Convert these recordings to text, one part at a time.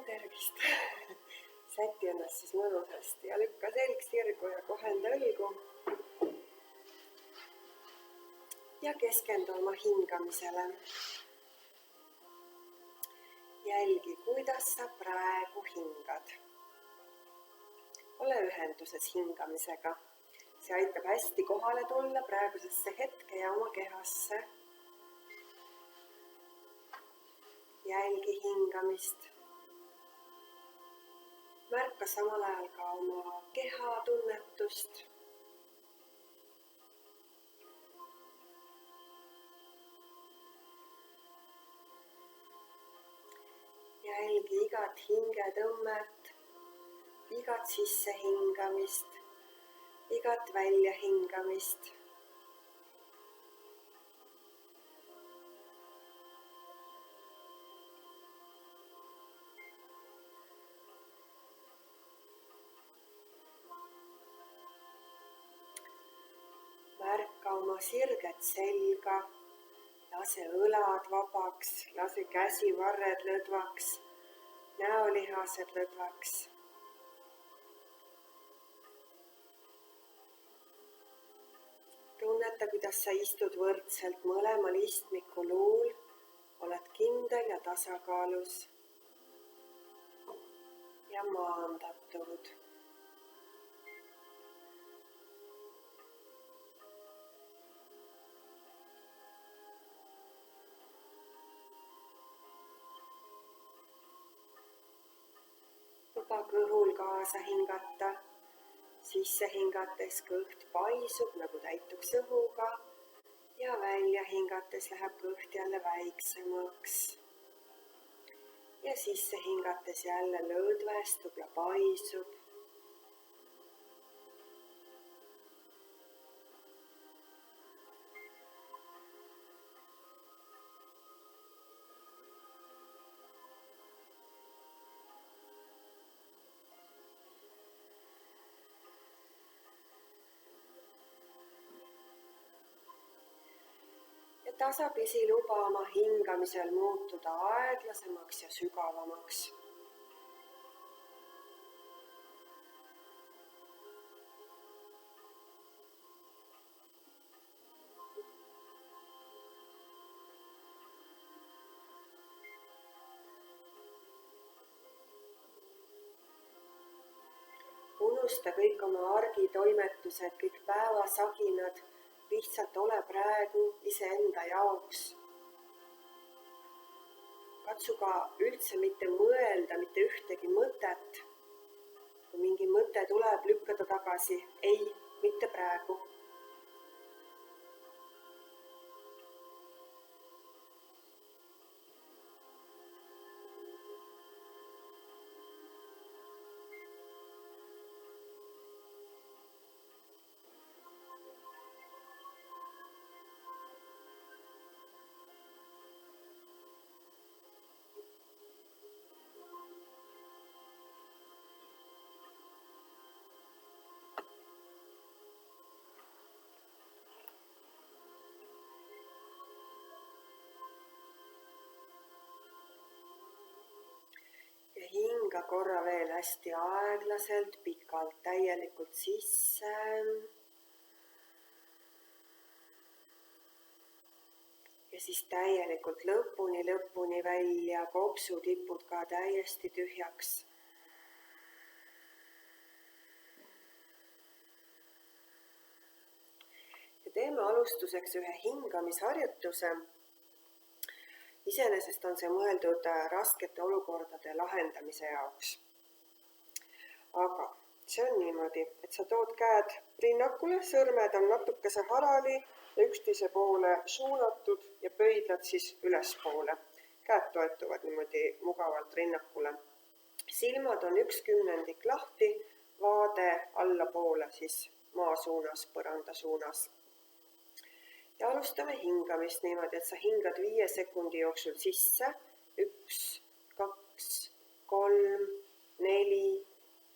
tervist! Säti ennast siis mõnusasti ja lükka selg sirgu ja kohenda õlgu. Ja keskendu oma hingamisele. Jälgi, kuidas sa praegu hingad. Ole ühenduses hingamisega. See aitab hästi kohale tulla praegusesse hetke ja oma kehasse. Jälgi hingamist. Märka samal ajal ka oma keha tunnetust. Jälgi igat hingetõmmet, igat sissehingamist, igat väljahingamist. Märka oma sirget selga, lase õlad vabaks, lase käsivarred lõdvaks, näolihased lõdvaks. Tunneta, kuidas sa istud võrdselt mõlemal istmiku luul, oled kindel ja tasakaalus ja maandatud. Luba kõhul kaasa hingata, sisse hingates kõht paisub nagu täituks õhuga ja välja hingates läheb kõht jälle väiksemaks. Ja sisse hingates jälle lõdvestub ja paisub. Tasapisi luba oma hingamisel muutuda aeglasemaks ja sügavamaks. Unusta kõik oma argitoimetused, kõik päevasaginad. Lihtsalt ole praegu iseenda jaoks. Katsu ka üldse mitte mõelda, mitte ühtegi mõtet. Kui mingi mõte tuleb, lükka ta tagasi. Ei, mitte praegu. Ja hinga korra veel hästi aeglaselt, pikalt, täielikult sisse. Ja siis täielikult lõpuni välja, kopsutipud ka täiesti tühjaks. Ja teeme alustuseks ühe hingamisharjutuse. Iseenesest on see mõeldud raskete olukordade lahendamise jaoks. Aga see on niimoodi, et sa tood käed rinnakule, sõrmed on natukese harali ja üksteise poole suunatud ja pöidlad siis ülespoole. Käed toetuvad niimoodi mugavalt rinnakule. Silmad on 1/10 lahti, vaade allapoole siis maa suunas, põranda suunas. Ja alustame hingamist niimoodi, et sa hingad 5 sekundi jooksul sisse. 1, 2, 3, 4,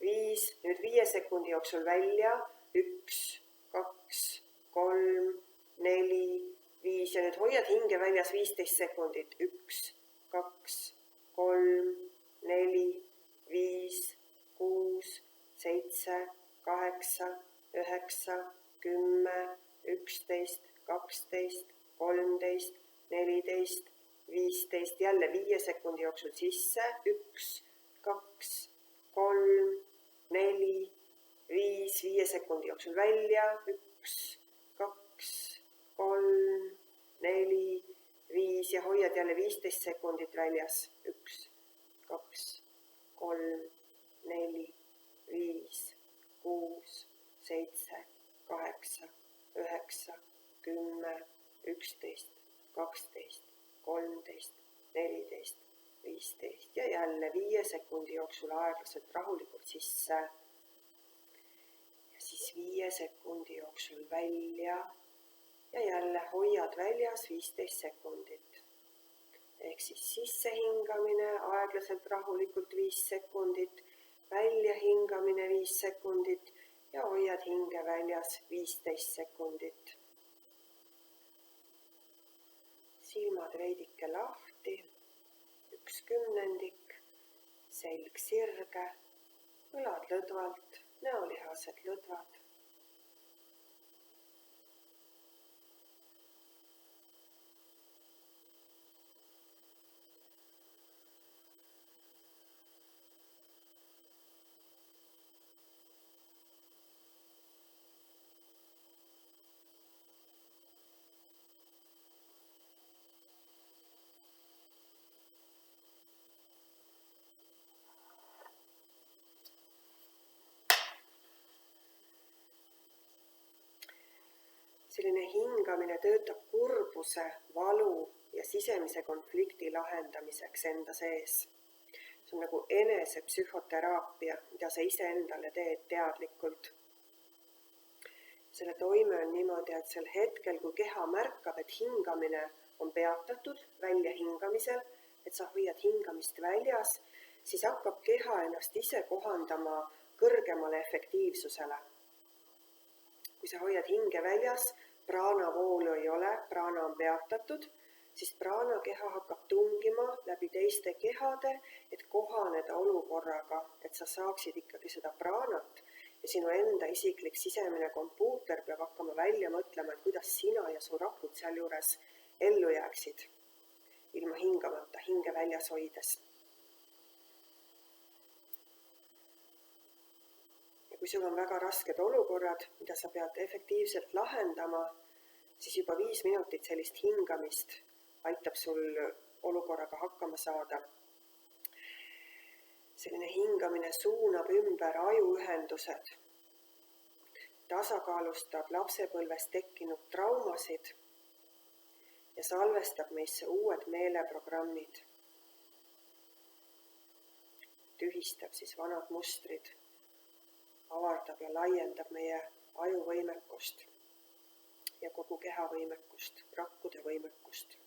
5. Nüüd 5 sekundi jooksul välja. 1, 2, 3, 4, 5. Ja nüüd hoiad hinge väljas 15 sekundit. 1, 2, 3, 4, 5, 6, 7, 8, 9, 10, 11, 12, 13, 14, 15, jälle 5 sekundi jooksul sisse, 1, 2, 3, 4, 5, 5 sekundi jooksul välja, 1, 2, 3, 4, 5 ja hoiad jälle 15 sekundit väljas, 1, 2, 3, 4, 5, 6, 7, 8, 9, 10, 11, 12, 13, 14, 15 ja jälle 5 sekundi jooksul aeglaselt rahulikult sisse ja siis 5 sekundi jooksul välja ja jälle hoiad väljas 15 sekundit. Ehk siis sissehingamine aeglaselt rahulikult 5 sekundit, välja hingamine 5 sekundit ja hoiad hinge väljas 15 sekundit. Silmad veidike lahti, 1/10, selg sirge, õlad lõdvalt, näolihased lõdvad. Selline hingamine töötab kurbuse, valu ja sisemise konflikti lahendamiseks enda sees. See on nagu enesepsühhoteraapia, mida sa iseendale teed teadlikult. Selle toime on niimoodi, et sel hetkel, kui keha märkab, et hingamine on peatatud väljahingamisel, et sa hoiad hingamist väljas, siis hakkab keha ennast ise kohandama kõrgemale efektiivsusele. Kui sa hoiad hinge väljas, praana voolu ei ole, praana on peatatud, siis praana keha hakkab tungima läbi teiste kehade, et kohaneda olukorraga, et sa saaksid ikkagi seda praanat ja sinu enda isiklik sisemine kompuuter peab hakkama välja mõtlema, et kuidas sina ja su rakud sealjuures ellu jääksid ilma hingamata, hinge väljas hoides. Kui sul on väga rasked olukorrad, mida sa pead efektiivselt lahendama, siis juba 5 minutit sellist hingamist aitab sul olukorraga hakkama saada. Selline hingamine suunab ümber ajuühendused, tasakaalustab lapsepõlves tekkinud traumasid ja salvestab meisse uued meeleprogrammid. Tühistab siis vanad mustrid. Avardab ja laiendab meie ajuvõimekust ja kogu keha võimekust, rakkude võimekust.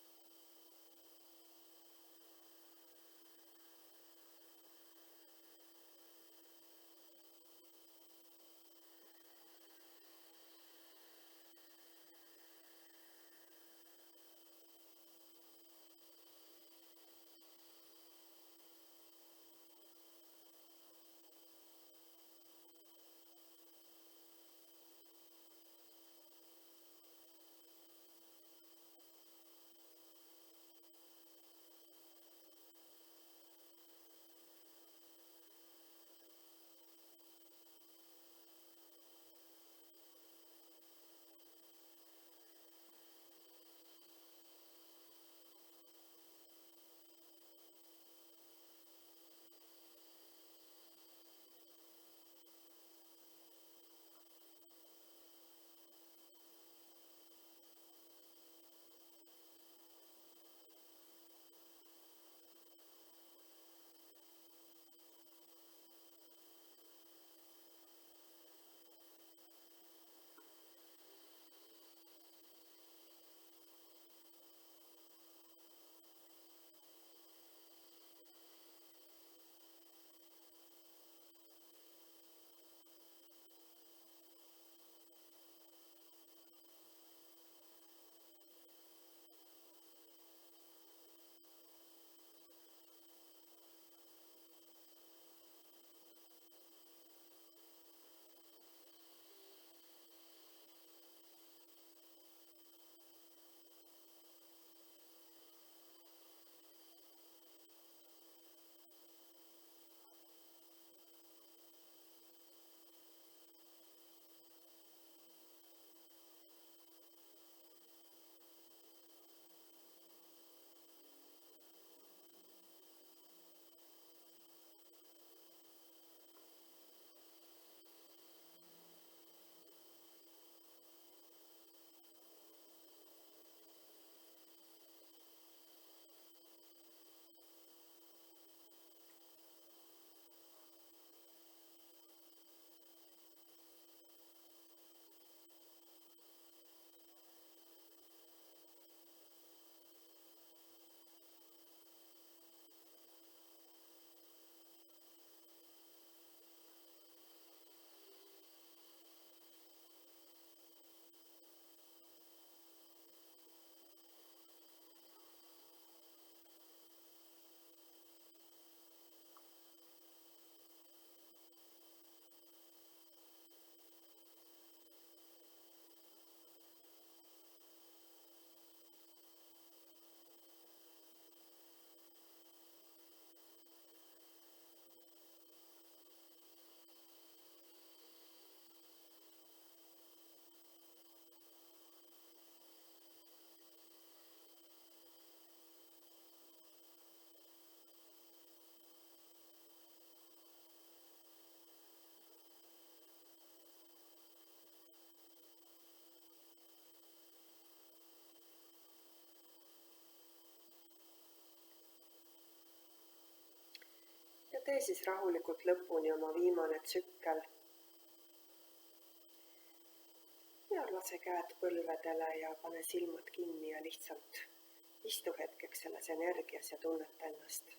tee siis rahulikult lõpuni oma viimane tsükkel. Ja lase käed põlvedele ja pane silmad kinni ja lihtsalt istu hetkeks selles energias ja tunneta ennast.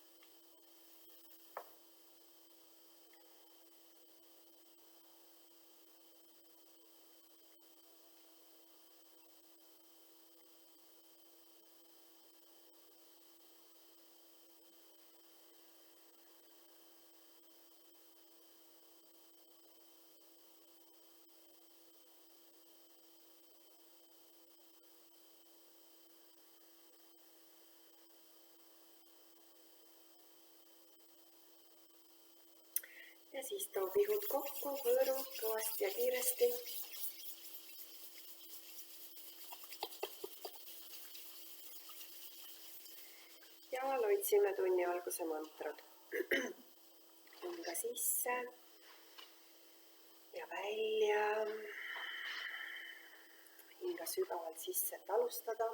Ja siis too pihud kokku, hõõru kõvasti ja kiiresti. Ja loitsime tunni alguse mantrad. Hinga sisse ja välja. Hinga sügavalt sisse, et alustada.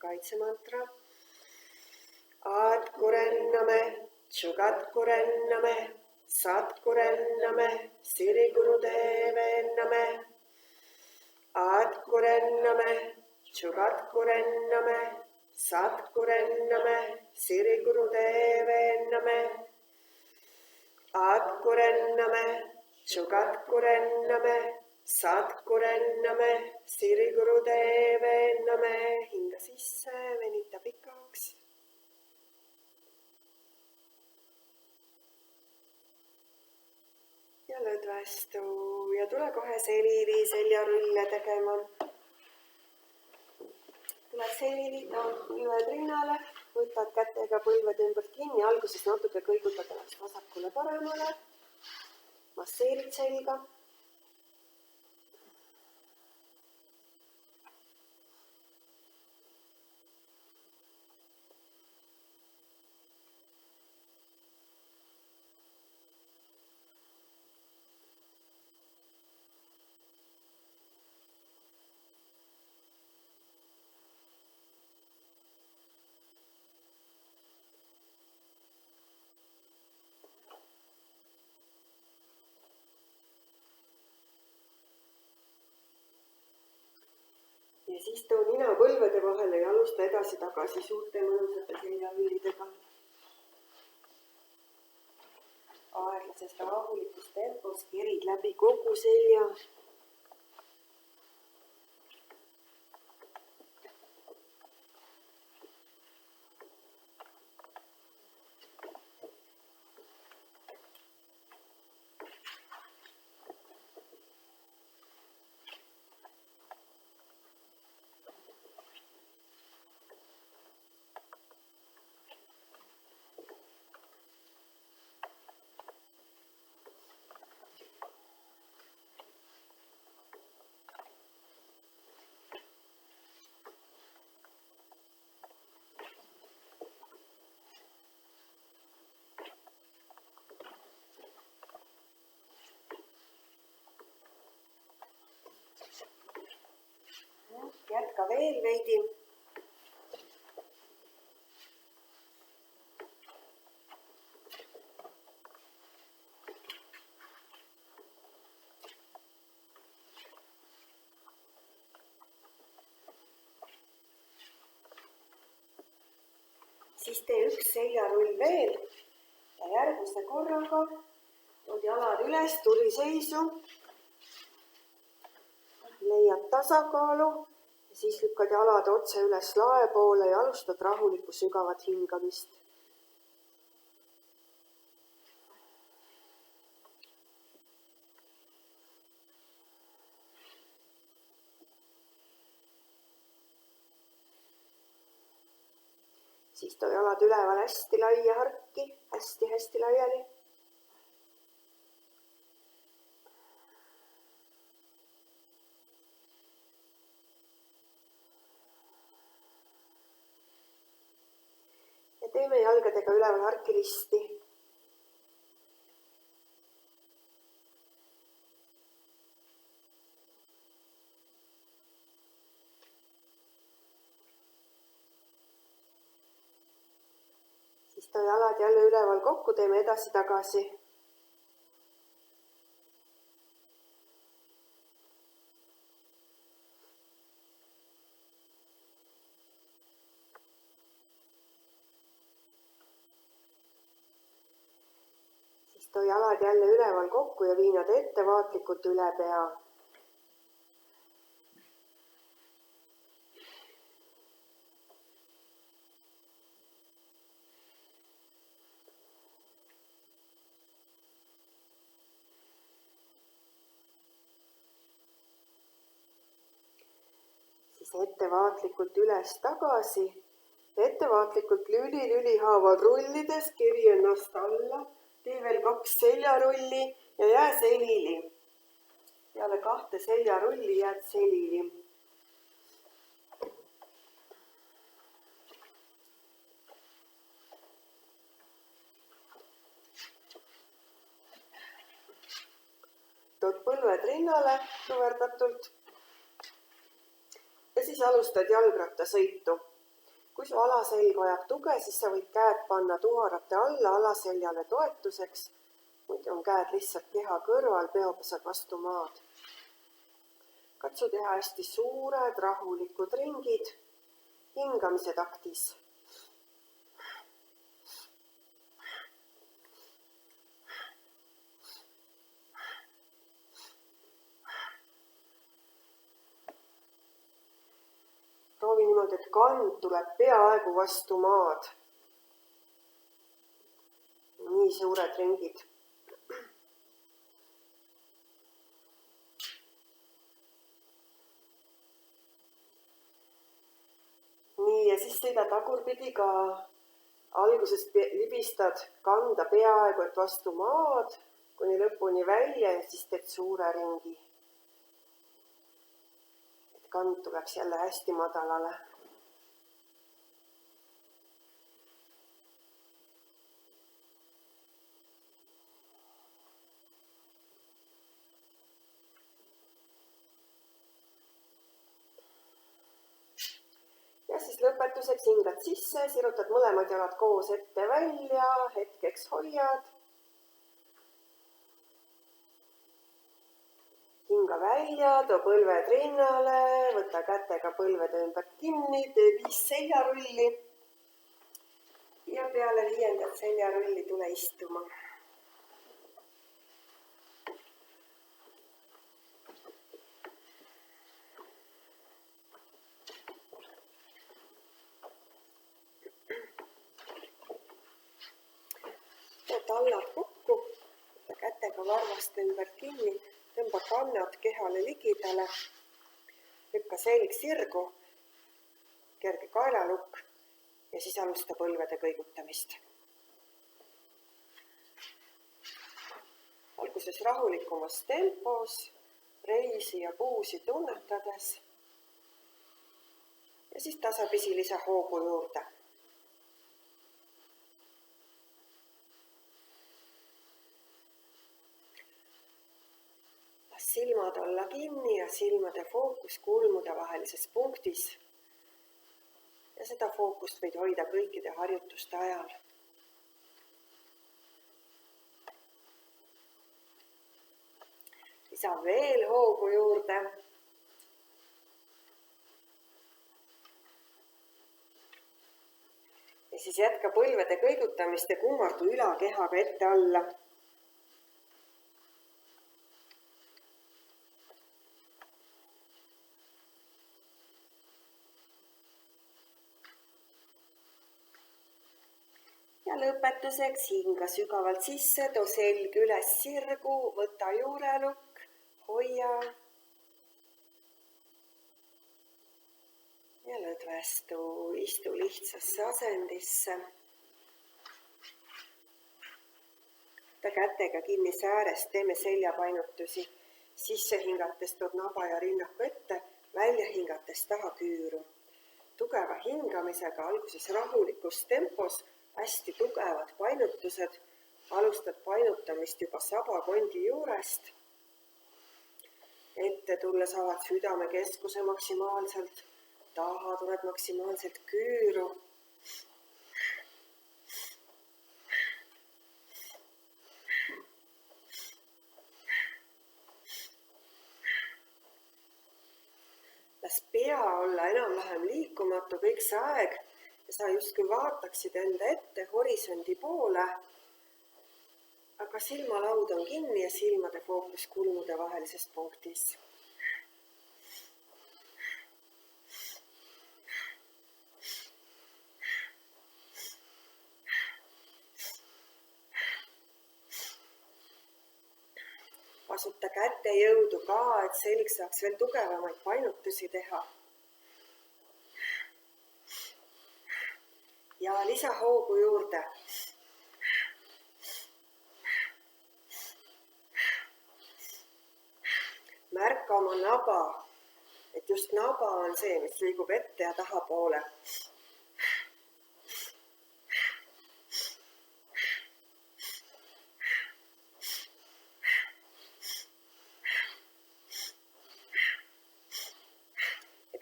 Kaitsemantra. Adkurenname, Chugatkurenname, Satkurenname, Siri Gurudevenname. Adkurenname, Chugatkurenname, Satkurenname, Siri Gurudevenname. Adkurenname, Chugatkurenname, Satkurenname, Siri Gurudevenname. Hinga sisse, venita pikaks. Ja lõdvestu ja tule kohe selili seljarulle tegema. Tuled selili, põlved rinnale, võtad kätega põlved ümbert kinni, alguses natuke kõigutad ennast vasakule paremale, masseerid selga. Ja siis too nina põlvede vahele ja alusta edasi tagasi suurte mõnusate seljarullidega. Aeglases rahulikus tempos kerid läbi kogu selja. Jätka veel veidi. Siis tee üks seljarull veel ja järgmise korraga tood jalad üles, tuliseisu. Leiad tasakaalu Siis lükkad jalad otse üles lae poole ja alustad rahulikku sügavat hingamist. Siis too jalad üleval hästi laia harki, hästi laiali. Ja teeme jalgadega üleval harki risti. Siis too jalad jälle üleval kokku, teeme edasi-tagasi. Siis too jalad jälle üleval kokku ja vii nad ettevaatlikult üle pea. Siis ettevaatlikult üles tagasi. Ettevaatlikult lüli haaval rullides keri ennast alla. Tee veel 2 seljarulli ja jää selili. Peale 2 seljarulli jääd selili. Tood põlved rinnale kõverdatult. Ja siis alustad jalgrattasõitu. Kui su alaselg vajab tuge, siis sa võid käed panna tuharate alla alaseljale toetuseks. Muidu on käed lihtsalt keha kõrval, peopesad vastu maad. Katsu teha hästi suured, rahulikud ringid hingamise taktis. Proovi niimoodi, et kand tuleb peaaegu vastu maad. Nii suured ringid. Nii, ja siis sõida tagurpidi ka. Alguses libistad kanda peaaegu et vastu maad, kuni lõpuni välja ja siis teed suure ringi. Kand tuleks jälle hästi madalale. Ja siis lõpetuseks hingad sisse, sirutad mõlemad jalad koos ette välja, hetkeks hoiad. Hinga välja, too põlved rinnale, võta kätega põlvede ümber kinni, tee 5 seljarulli. Ja peale 5. seljarulli tule istuma. Tood tallad kokku, võta kätega varvaste ümber kinni. Tõmba kannad kehale ligidale, lükka selg sirgu, kerge kaelalukk ja siis alusta põlvede kõigutamist. Alguses rahulikumas tempos, reisi ja puusi tunnetades ja siis tasapisi lisa hoogu juurde. Silmad olla kinni ja silmade fookus kulmude vahelises punktis. Ja seda fookust võid hoida kõikide harjutuste ajal. Lisa veel hoogu juurde. Ja siis jätka põlvede kõigutamist ja kummardu ülakehaga ette alla. Ja lõpetuseks hinga sügavalt sisse, too selg üles sirgu, võta juurelukk, hoia. Ja lõdvestu, istu lihtsasse asendisse. Kätega kinni säärest teeme seljapainutusi. Sisse hingates tood naba ja rinnaku ette, välja hingates taha küüru. Tugeva hingamisega alguses rahulikus tempos, hästi tugevad painutused. Alustad painutamist juba sabakondi juurest. Ette tulles avad südame keskuse maksimaalselt. Taha tuled maksimaalselt küüru. Las pea olla enam-vähem liikumatu kõik see aeg ja sa justkui vaataksid enda ette horisondi poole, aga silmalaud on kinni ja silmade fookus kulmude vahelises punktis. Kasuta käte jõudu ka, et selg saaks veel tugevamaid painutusi teha. Ja lisa hoogu juurde. Märka oma naba, et just naba on see, mis liigub ette ja tahapoole.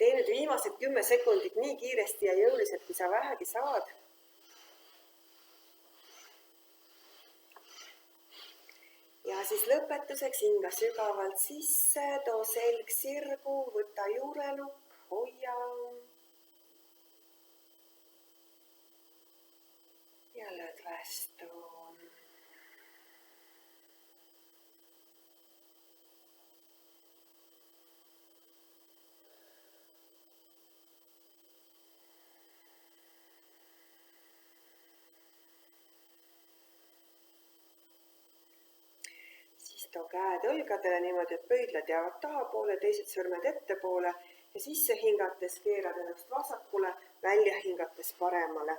Tee nüüd viimased 10 sekundit nii kiiresti ja jõuliselt, kui sa vähegi saad. Ja siis lõpetuseks hinga sügavalt sisse, too selg sirgu, võta juurelukk, hoia. Ja lõdvestu. Too käed õlgadele niimoodi, et pöidlad jäävad tahapoole, teised sõrmed ettepoole ja sisse hingates keerad ennast vasakule, välja hingates paremale.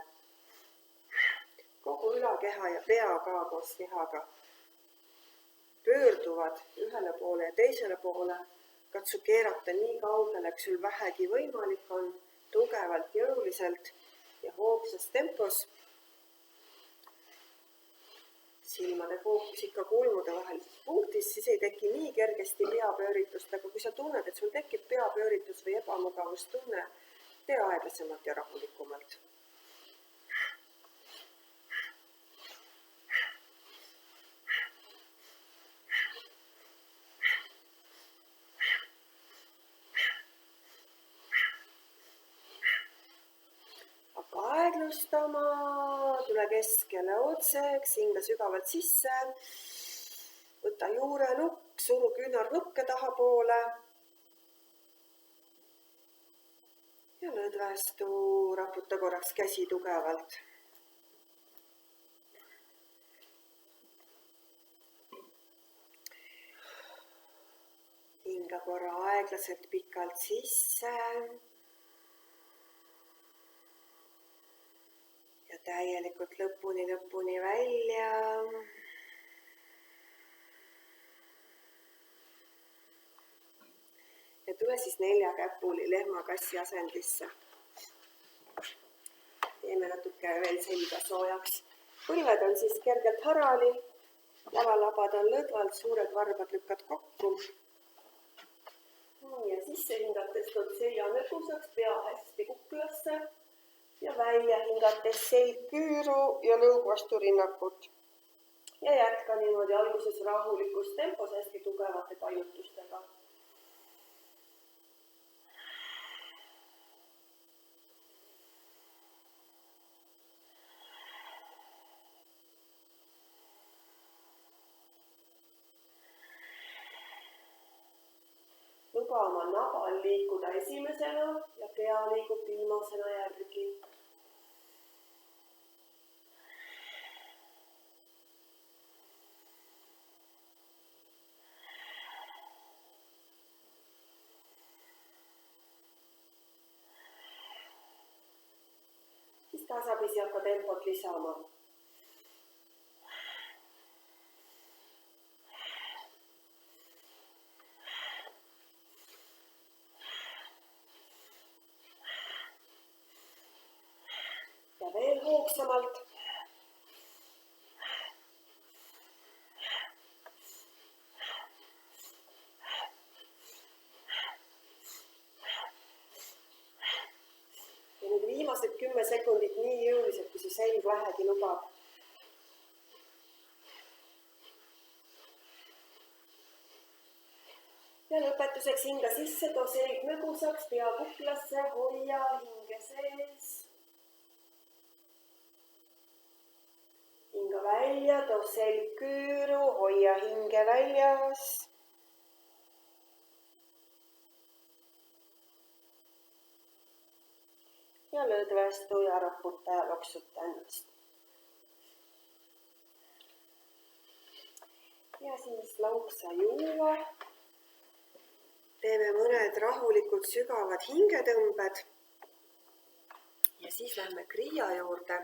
Kogu ülakeha ja pea ka koos kehaga pöörduvad ühele poole ja teisele poole. Katsu keerata nii kaugele, kui sul vähegi võimalik on, tugevalt, jõuliselt ja hoogsas tempos. Silmade fookus ikka kulmude vahelises punktis, siis ei teki nii kergesti peapööritust, aga kui sa tunned, et sul tekib peapööritus või ebamugavustunne, tee aeglasemalt ja rahulikumalt. Aeglustama, tule keskele otseks, hinga sügavalt sisse, võta juurelukk, suru küünarnukke tahapoole ja lõdvestu, raputa korraks käsi tugevalt. Hinga korra aeglaselt pikalt sisse. Ja täielikult lõpuni välja. Ja tule siis 4 käpuli lehmakassi asendisse. Teeme natuke veel selga soojaks. Põlved on siis kergelt harali. Jalalabad on lõdvalt, suured varbad lükkad kokku. Ja sisse hingates tood selja nõgusaks, pea hästi kuklasse. Ja välja hingates selg küüru ja lõug vastu rinnakut. Ja jätka niimoodi alguses rahulikus tempos hästi tugevate painutustega. Luba oma nabal liikuda esimesena ja pea liigub viimasena järgi. tasapisi hakka tempot lisama. Ja veel hoogsamalt. Ja nüüd viimased 10 sekundit nii jõuliselt, kui see selg vähegi lubab. Ja lõpetuseks hinga sisse, too selg nõgusaks, pea kuklasse, hoia hinge sees. Hinga välja, too selg küüru, hoia hinge väljas. Ja lõdvestu ja raputa ja loksuta ennast. Ja siis lauksa juua. Teeme mõned rahulikult sügavad hingetõmbed. Ja siis lähme kriia juurde.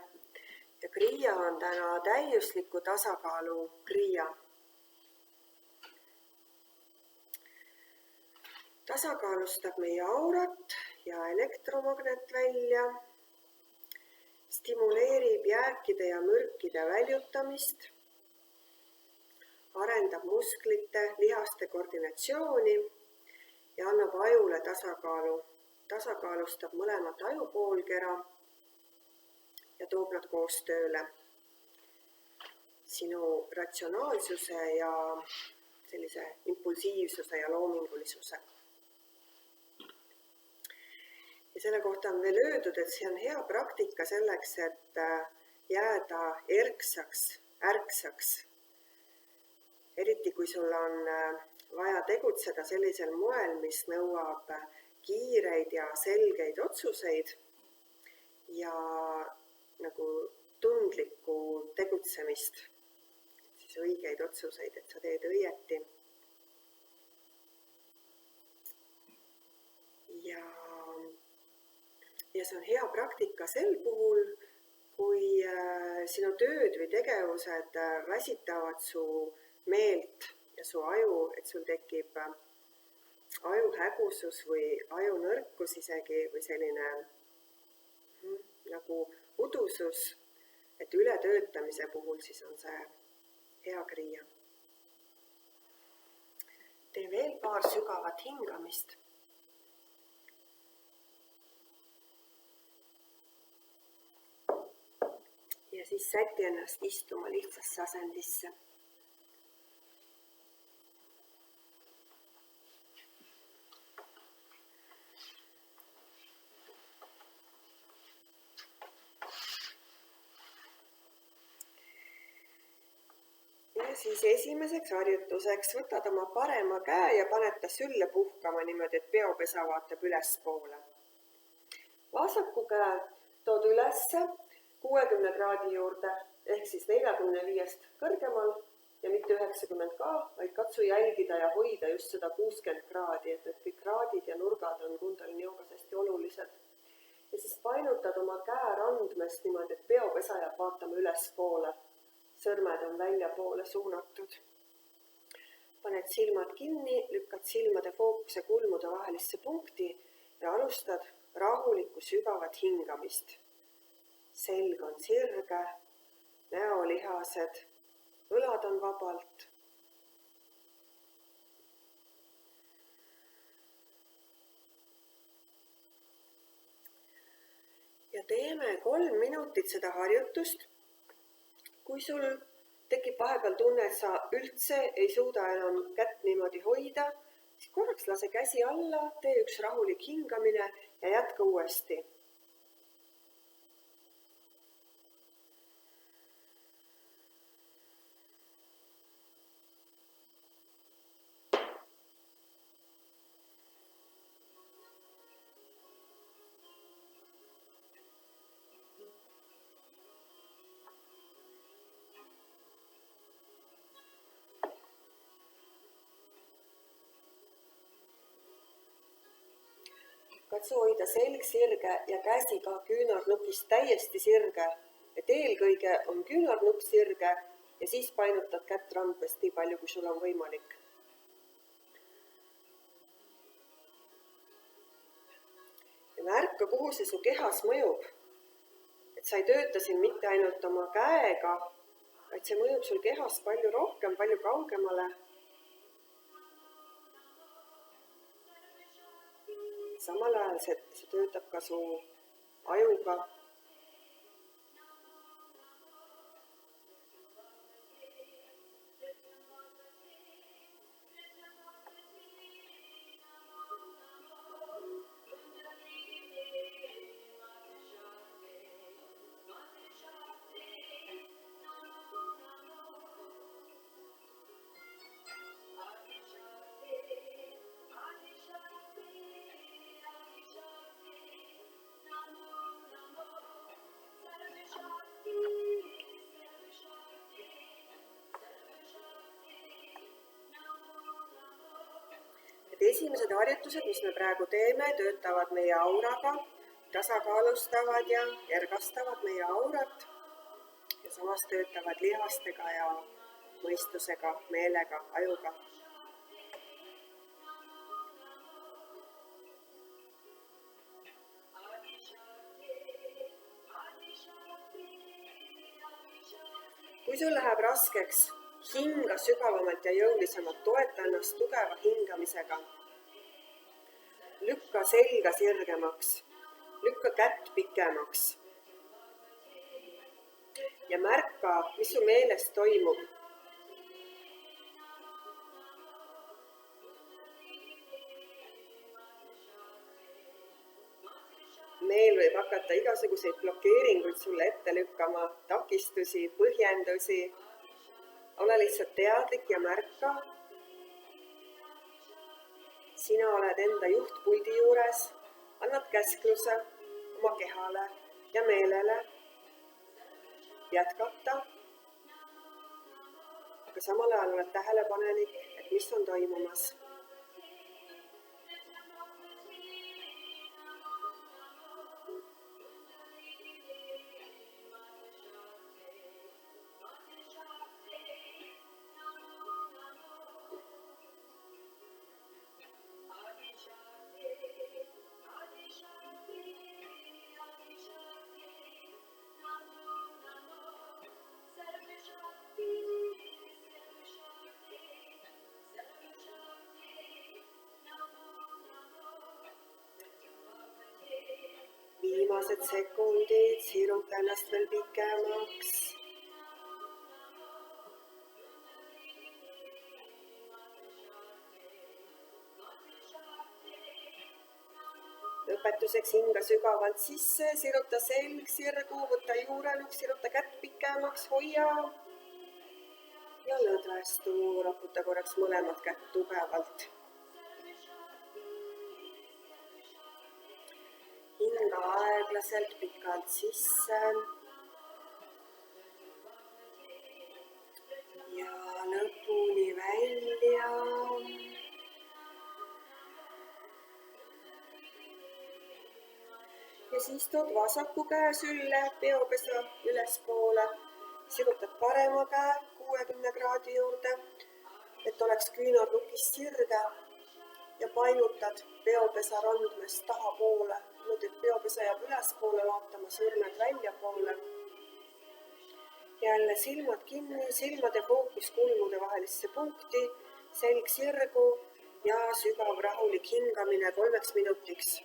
Ja kriia on täna täiusliku tasakaalu kriia. Tasakaalustab meie aurat ja elektromagnetvälia. Stimuleerib jääkide ja mürkide väljutamist. Arendab musklite, lihaste koordinatsiooni ja annab ajule tasakaalu. Tasakaalustab mõlemat ajupoolkera ja toob nad koos tööle. Sinu ratsionaalsuse ja sellise impulsiivsuse ja loomingulisuse. Ja selle kohta on veel öeldud, et see on hea praktika selleks, et jääda ärksaks. Eriti kui sul on vaja tegutseda sellisel moel, mis nõuab kiireid ja selgeid otsuseid ja nagu tundlikku tegutsemist, siis õigeid otsuseid, et sa teed õieti. Ja see on hea praktika sel puhul, kui sinu tööd või tegevused väsitavad su meelt ja su aju, et sul tekib ajuhägusus või ajunõrkus isegi või selline nagu udusus, et ületöötamise puhul siis on see hea kriia. Tee veel paar sügavat hingamist. Ja siis säti ennast istuma lihtsasse asendisse. Ja siis esimeseks harjutuseks võtad oma parema käe ja paned ta sülle puhkama niimoodi, et peopesa vaatab ülespoole. Vasaku käe tood ülesse 60 kraadi juurde, ehk siis 45 kõrgemal ja mitte 90 ka, vaid katsu jälgida ja hoida just seda 60 kraadi, et kõik kraadid ja nurgad on Kundalini joogas hästi olulised. Ja siis painutad oma käe randmest niimoodi, et peopesa jääb vaatama ülespoole. Sõrmed on väljapoole suunatud. Paned silmad kinni, lükkad silmade fookuse kulmude vahelisse punkti ja alustad rahulikku sügavat hingamist. Selg on sirge, näolihased, õlad on vabalt. Ja teeme 3 minutit seda harjutust. Kui sul tekib vahepeal tunne, et sa üldse ei suuda enam kätt niimoodi hoida, siis korraks lase käsi alla, tee üks rahulik hingamine ja jätka uuesti. Katsu hoida selg sirge ja käsi ka küünarnukist täiesti sirge, et eelkõige on küünarnukk sirge ja siis painutad kätt rambest nii palju, kui sul on võimalik. Ja märka, kuhu see su kehas mõjub. Et sa ei tööta siin mitte ainult oma käega, vaid see mõjub sul kehas palju rohkem, palju kaugemale. Samal ajal see töötab ka su ajuga. Esimesed harjutused, mis me praegu teeme, töötavad meie auraga, tasakaalustavad ja ergastavad meie aurat ja samas töötavad lihastega ja mõistusega, meelega, ajuga. Kui sul läheb raskeks, hinga sügavamalt ja jõulisemalt, toeta ennast tugeva hingamisega. Lükka selga sirgemaks, lükka kätt pikemaks ja märka, mis su meeles toimub. Meel võib hakata igasuguseid blokeeringuid sulle ette lükkama, takistusi, põhjendusi. Ole lihtsalt teadlik ja märka. Sina oled enda juhtpuldi juures, annad käskluse oma kehale ja meelele jätkata, aga samal ajal oled tähelepanelik, et mis on toimumas. Viimased sekundid, siruta ennast veel pikemaks. Lõpetuseks hinga sügavalt sisse, siruta selg sirgu, võta juurelukk, siruta kätt pikemaks, hoia ja lõdvestu, raputa korraks mõlemad kätt tugevalt. Hinga aeglaselt pikalt sisse ja lõpuni välja. Ja siis tood vasaku käe sülle, peopesa ülespoole, sirutad parema käe 60 kraadi juurde, et oleks küünarnukist sirge ja painutad peopesa randmest tahapoole. Nüüd, et peopesa jääb ülespoole vaatama, sõrmed välja poole. Jälle silmad kinni, silmade fookus kulmude vahelisse punkti, selg sirgu ja sügav rahulik hingamine 3 minutiks.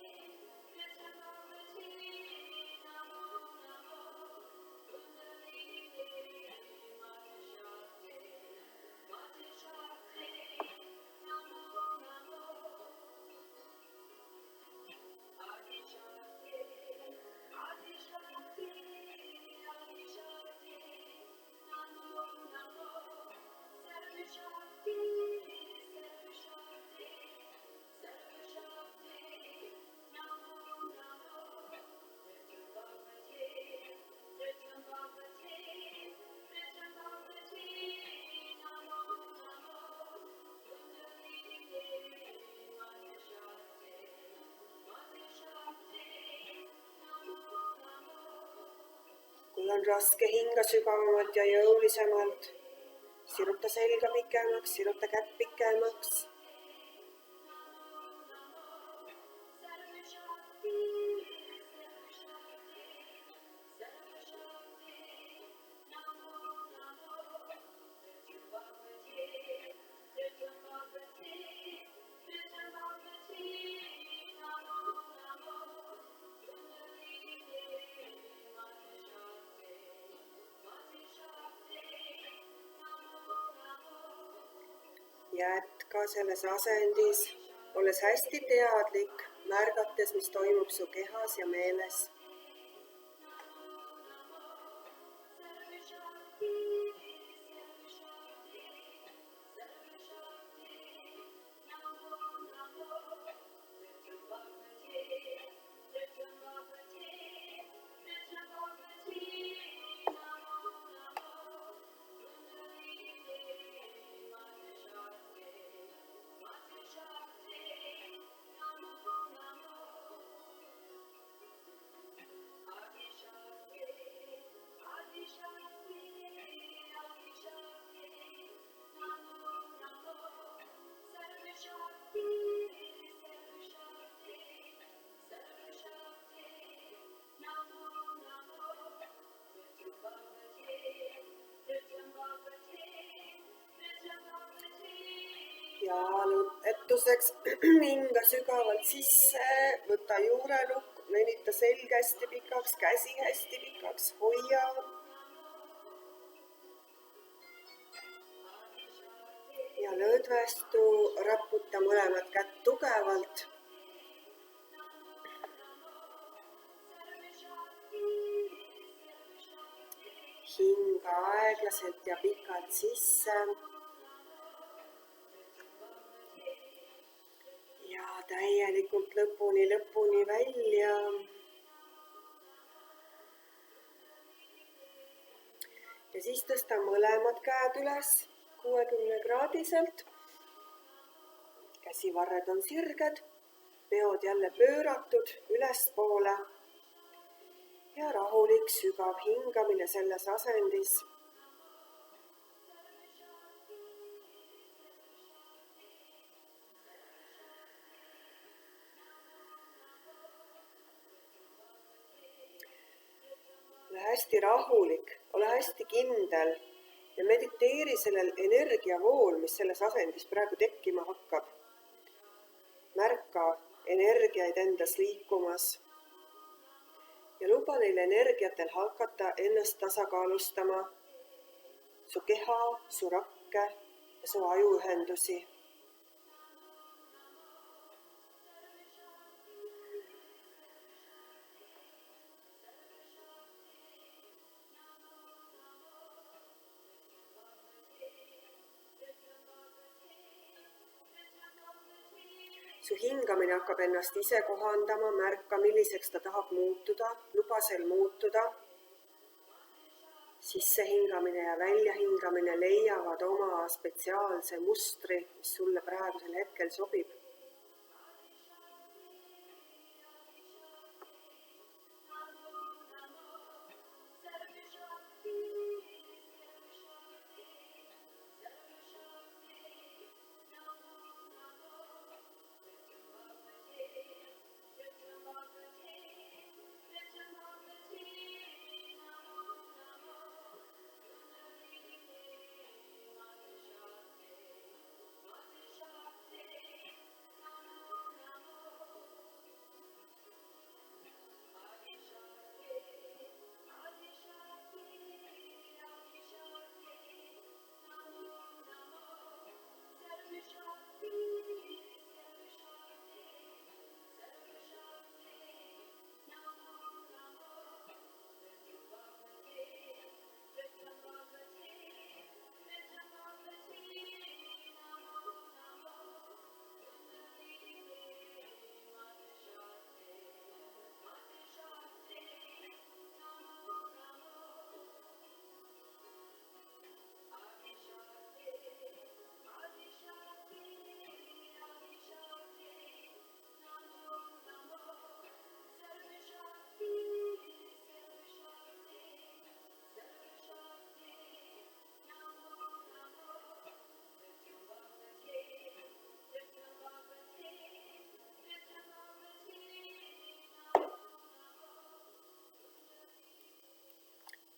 on raske, hinga sügavamalt ja jõulisemalt. Siruta selga pikemaks, siruta kätt pikemaks. Jätka selles asendis, olles hästi teadlik, märgates, mis toimub su kehas ja meeles. Ja lõpetuseks hinga sügavalt sisse, võta juurelukk, venita selg hästi pikaks, käsi hästi pikaks, hoia. Ja lõdvestu, raputa mõlemat kätt tugevalt. Hinga aeglaselt ja pikalt sisse. Ja täielikult lõpuni välja. Ja siis tõsta mõlemad käed üles 60-kraadiselt. Käsivarred on sirged, peod jälle pööratud ülespoole. Ja rahulik sügav hingamine selles asendis. Ole hästi rahulik, ole hästi kindel ja mediteeri sellel energiavool, mis selles asendis praegu tekkima hakkab. Märka energiaid endas liikumas ja luba neil energiatel hakata ennast tasakaalustama, su keha, su rakke ja su ajuühendusi. Su hingamine hakkab ennast ise kohandama, märka, milliseks ta tahab muutuda, luba sel muutuda. Sissehingamine ja väljahingamine leiavad oma spetsiaalse mustri, mis sulle praegusel hetkel sobib.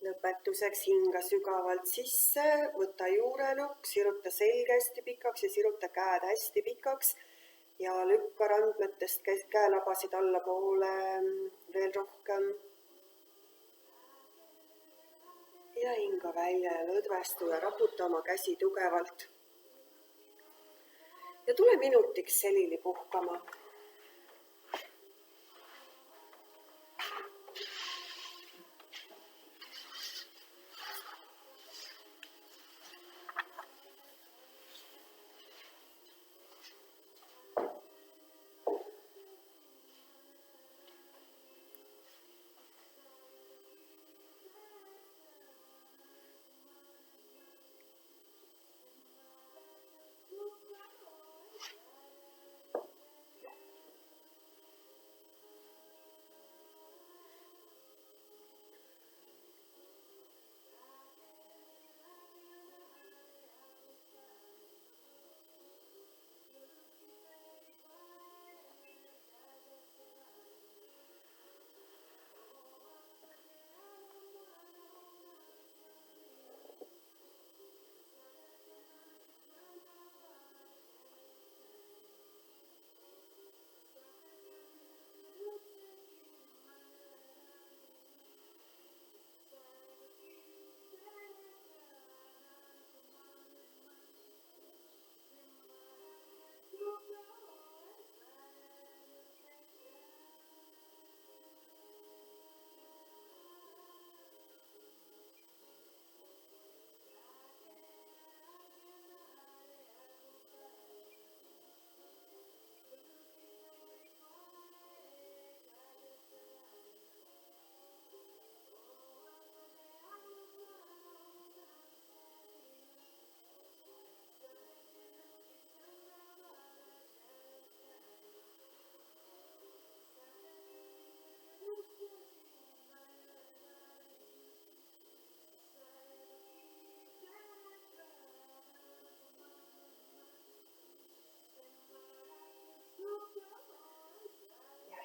lõpetuseks hinga sügavalt sisse, võta juurelukk, siruta selg hästi pikaks ja siruta käed hästi pikaks ja lükka randmetest käelabasid allapoole veel rohkem. Ja hinga välja ja lõdvestu ja raputa oma käsi tugevalt. Ja tule minutiks selili puhkama.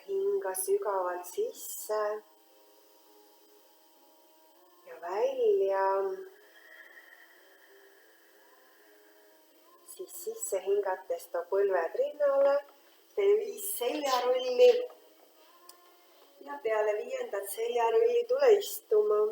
Hinga sügavalt sisse ja välja. Siis sisse hingates too põlved rinnale, tee 5 seljarulli ja peale 5. seljarulli tule istuma.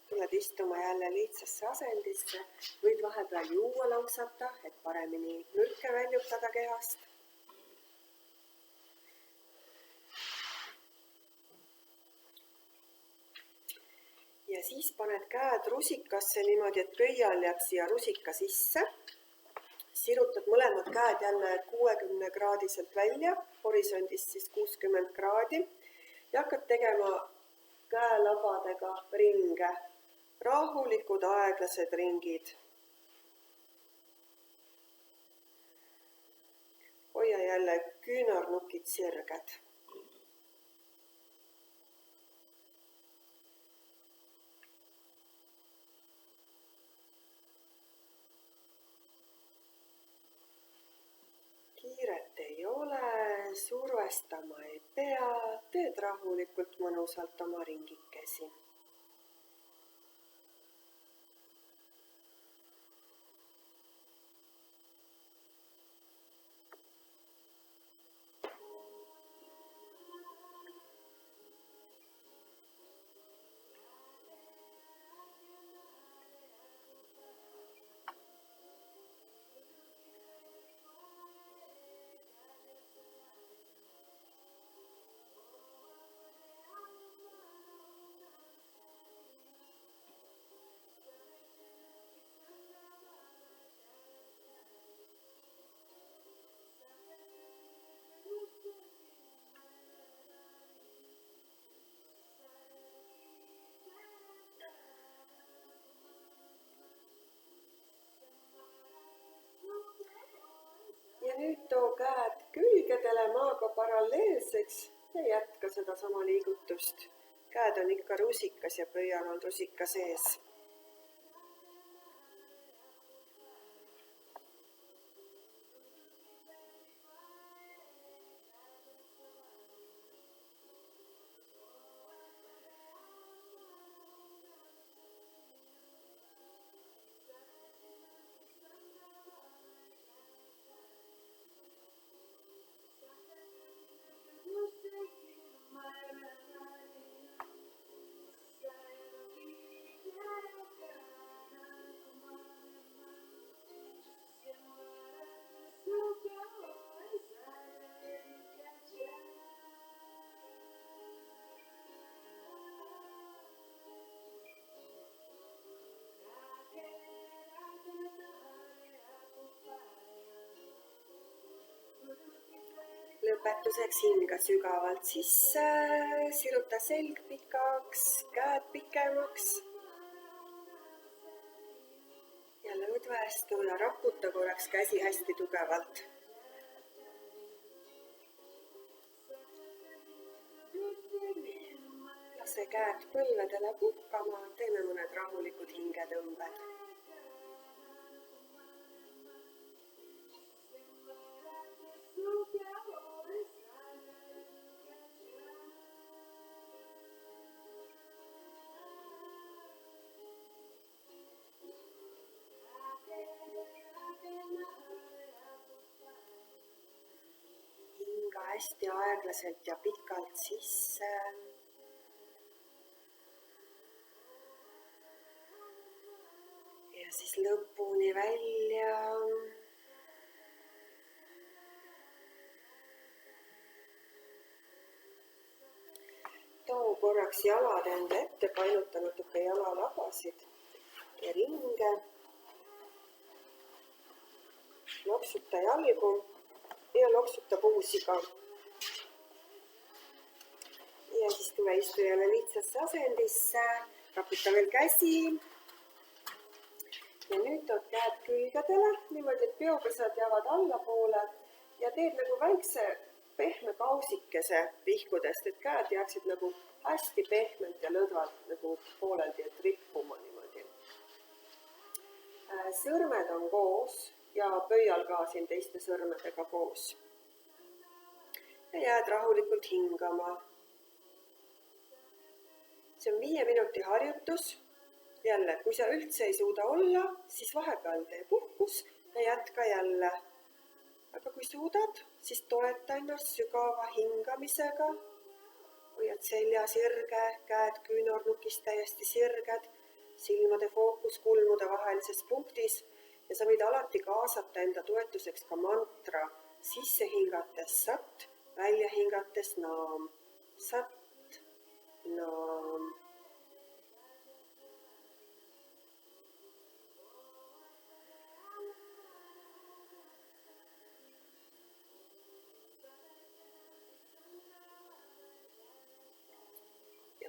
Tuled istuma jälle lihtsasse asendisse, võid vahepeal juua lonksata, et paremini mürke väljutada kehast. Ja siis paned käed rusikasse niimoodi, et pöial jääb siia rusika sisse. Sirutad mõlemad käed jälle 60-kraadiselt välja, horisondist siis 60 kraadi ja hakkad tegema käelabadega ringe. Rahulikud aeglased ringid. Hoia jälle küünarnukid sirged. Kiiret ei ole, survestama ei pea, teed rahulikult mõnusalt oma ringikesi. Ja nüüd too käed külgedele maaga paralleelseks ja jätka sedasama liigutust. Käed on ikka rusikas ja pöial on rusika sees. Lõpetuseks hinga sügavalt sisse, siruta selg pikaks, käed pikemaks. Jälle õdvestu ja raputa korraks käsi hästi tugevalt. Lase käed põlvedele puhkama, teeme mõned rahulikud hingetõmbed. Hinga hästi aeglaselt ja pikalt sisse. Ja siis lõpuni välja. Too korraks jalad enda ette, painuta natuke jalalabasid ja ringe. Loksuta jalgu ja loksuta puusi ka. Ja siis tule istu jälle lihtsasse asendisse, raputa veel käsi. Ja nüüd tood käed külgedele, niimoodi, et peopesad jäävad allapoole ja teed nagu väikse pehme kausikese pihkudest, et käed jääksid nagu hästi pehmelt ja lõdvalt nagu pooleldi, et rippuma niimoodi. Sõrmed on koos ja pöial ka siin teiste sõrmedega koos. Ja jääd rahulikult hingama. See on 5 minuti harjutus. Jälle, kui sa üldse ei suuda olla, siis vahepeal tee puhkus ja jätka jälle. Aga kui suudad, siis toeta ennast sügava hingamisega. Hoiad selja sirge, käed küünarnukis täiesti sirged, silmade fookus kulmude vahelises punktis ja sa võid alati kaasata enda toetuseks ka mantra sisse hingates sat, välja hingates naam. Sat, naam.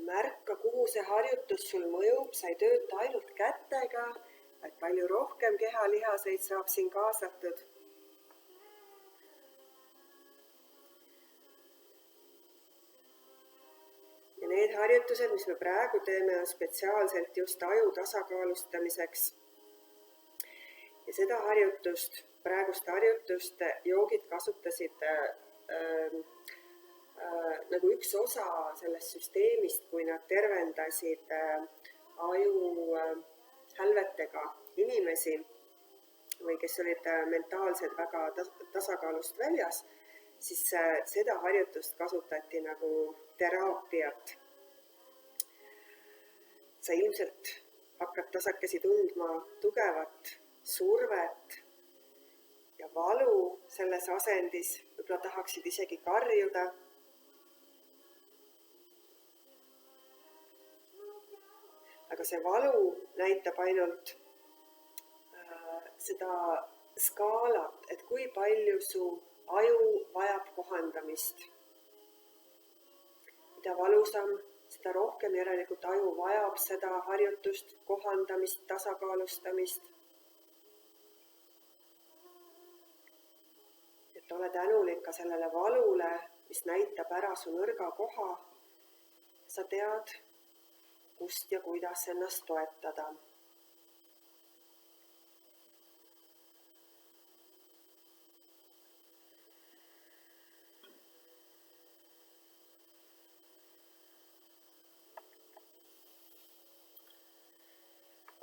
Märka, kuhu see harjutus sul mõjub, sa ei tööta ainult kätega, vaid palju rohkem kehalihaseid saab siin kaasatud. Ja need harjutused, mis me praegu teeme, on spetsiaalselt just aju tasakaalustamiseks. Ja seda harjutust, praegust harjutust joogid kasutasid nagu üks osa sellest süsteemist, kui nad tervendasid aju hälvetega inimesi või kes olid mentaalselt väga tasakaalust väljas, siis seda harjutust kasutati nagu teraapiat. Sa ilmselt hakkad tasakesi tundma tugevat survet ja valu selles asendis, võib-olla tahaksid isegi karjuda. Aga see valu näitab ainult seda skaalat, et kui palju su aju vajab kohandamist. Mida valusam, seda rohkem järelikult aju vajab seda harjutust, kohandamist, tasakaalustamist. Et ole tänulik ka sellele valule, mis näitab ära su nõrga koha. Sa tead, kust ja kuidas ennast toetada.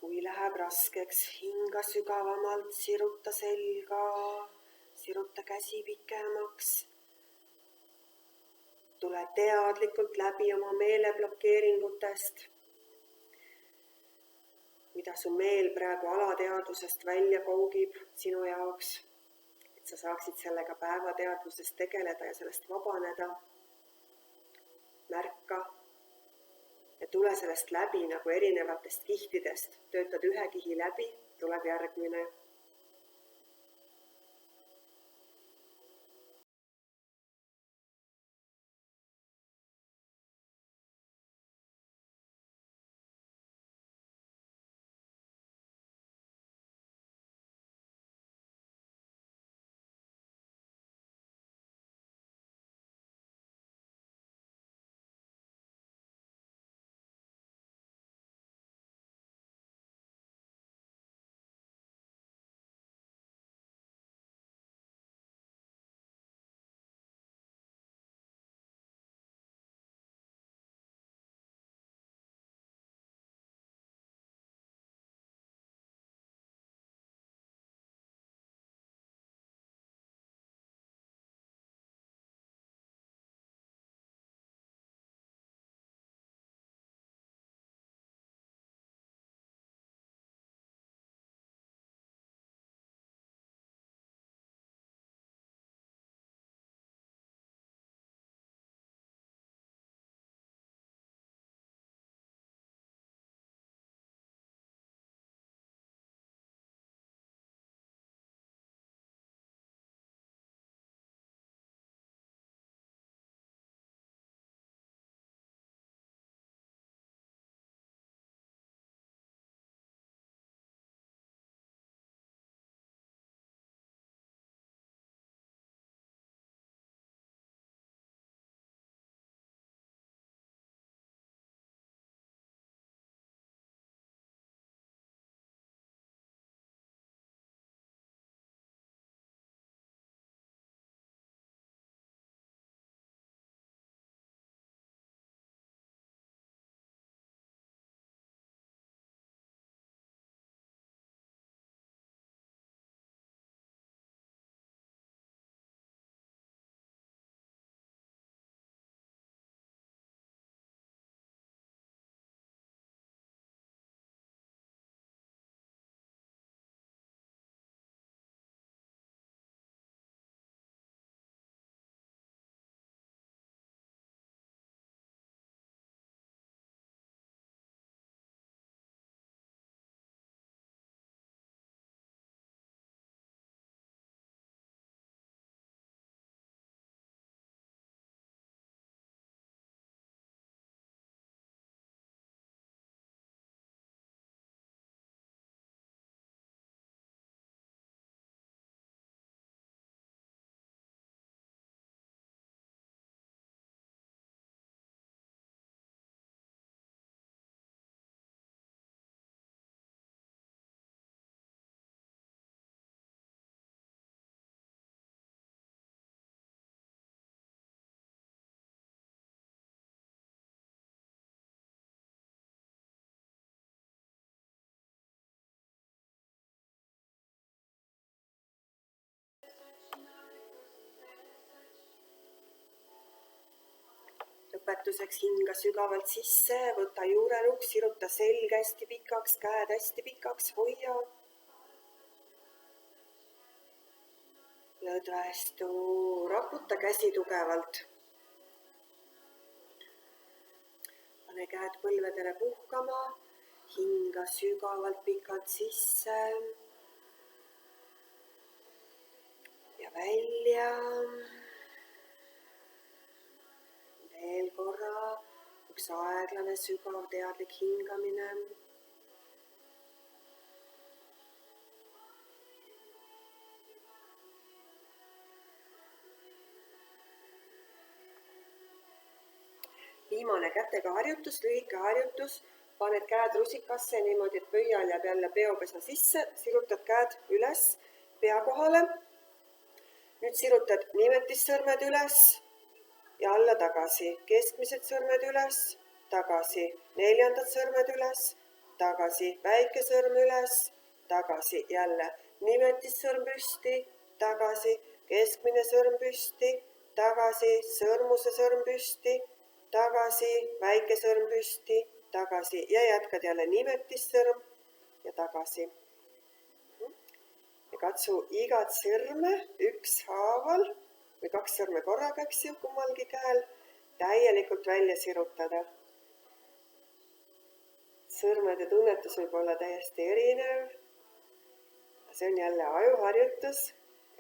Kui läheb raskeks, hinga sügavamalt, siruta selga, siruta käsi pikemaks. Tule teadlikult läbi oma meeleblokeeringutest, mida su meel praegu alateadvusest välja kougib sinu jaoks, et sa saaksid sellega päevateadvuses tegeleda ja sellest vabaneda. Märka ja tule sellest läbi nagu erinevatest kihtidest. Töötad ühe kihi läbi, tuleb järgmine. Lõpetuseks hinga sügavalt sisse, võta juureluks, siruta selg hästi pikaks, käed hästi pikaks, hoia. Lõdvestu, raputa käsi tugevalt. Pane käed põlvedele puhkama, hinga sügavalt pikalt sisse ja välja. Veel korra üks aeglane, sügav, teadlik hingamine. viimane kätega harjutus, lühike harjutus, paned käed rusikasse niimoodi, et pöial jääb jälle peopesa sisse, sirutad käed üles pea kohale. Nüüd sirutad nimetissõrmed üles ja alla tagasi, keskmised sõrmed üles, tagasi, neljandad sõrmed üles, tagasi, väike sõrm üles, tagasi, jälle nimetissõrm püsti, tagasi, keskmine sõrm püsti, tagasi, sõrmuse sõrm püsti, tagasi, väike sõrm püsti, tagasi ja jätkad jälle nimetissõrm ja tagasi. Ja katsu igat sõrme ükshaaval või 2 sõrme korraga, eks ju, kummalgi käel, täielikult välja sirutada. Sõrmede tunnetus võib olla täiesti erinev. See on jälle ajuharjutus,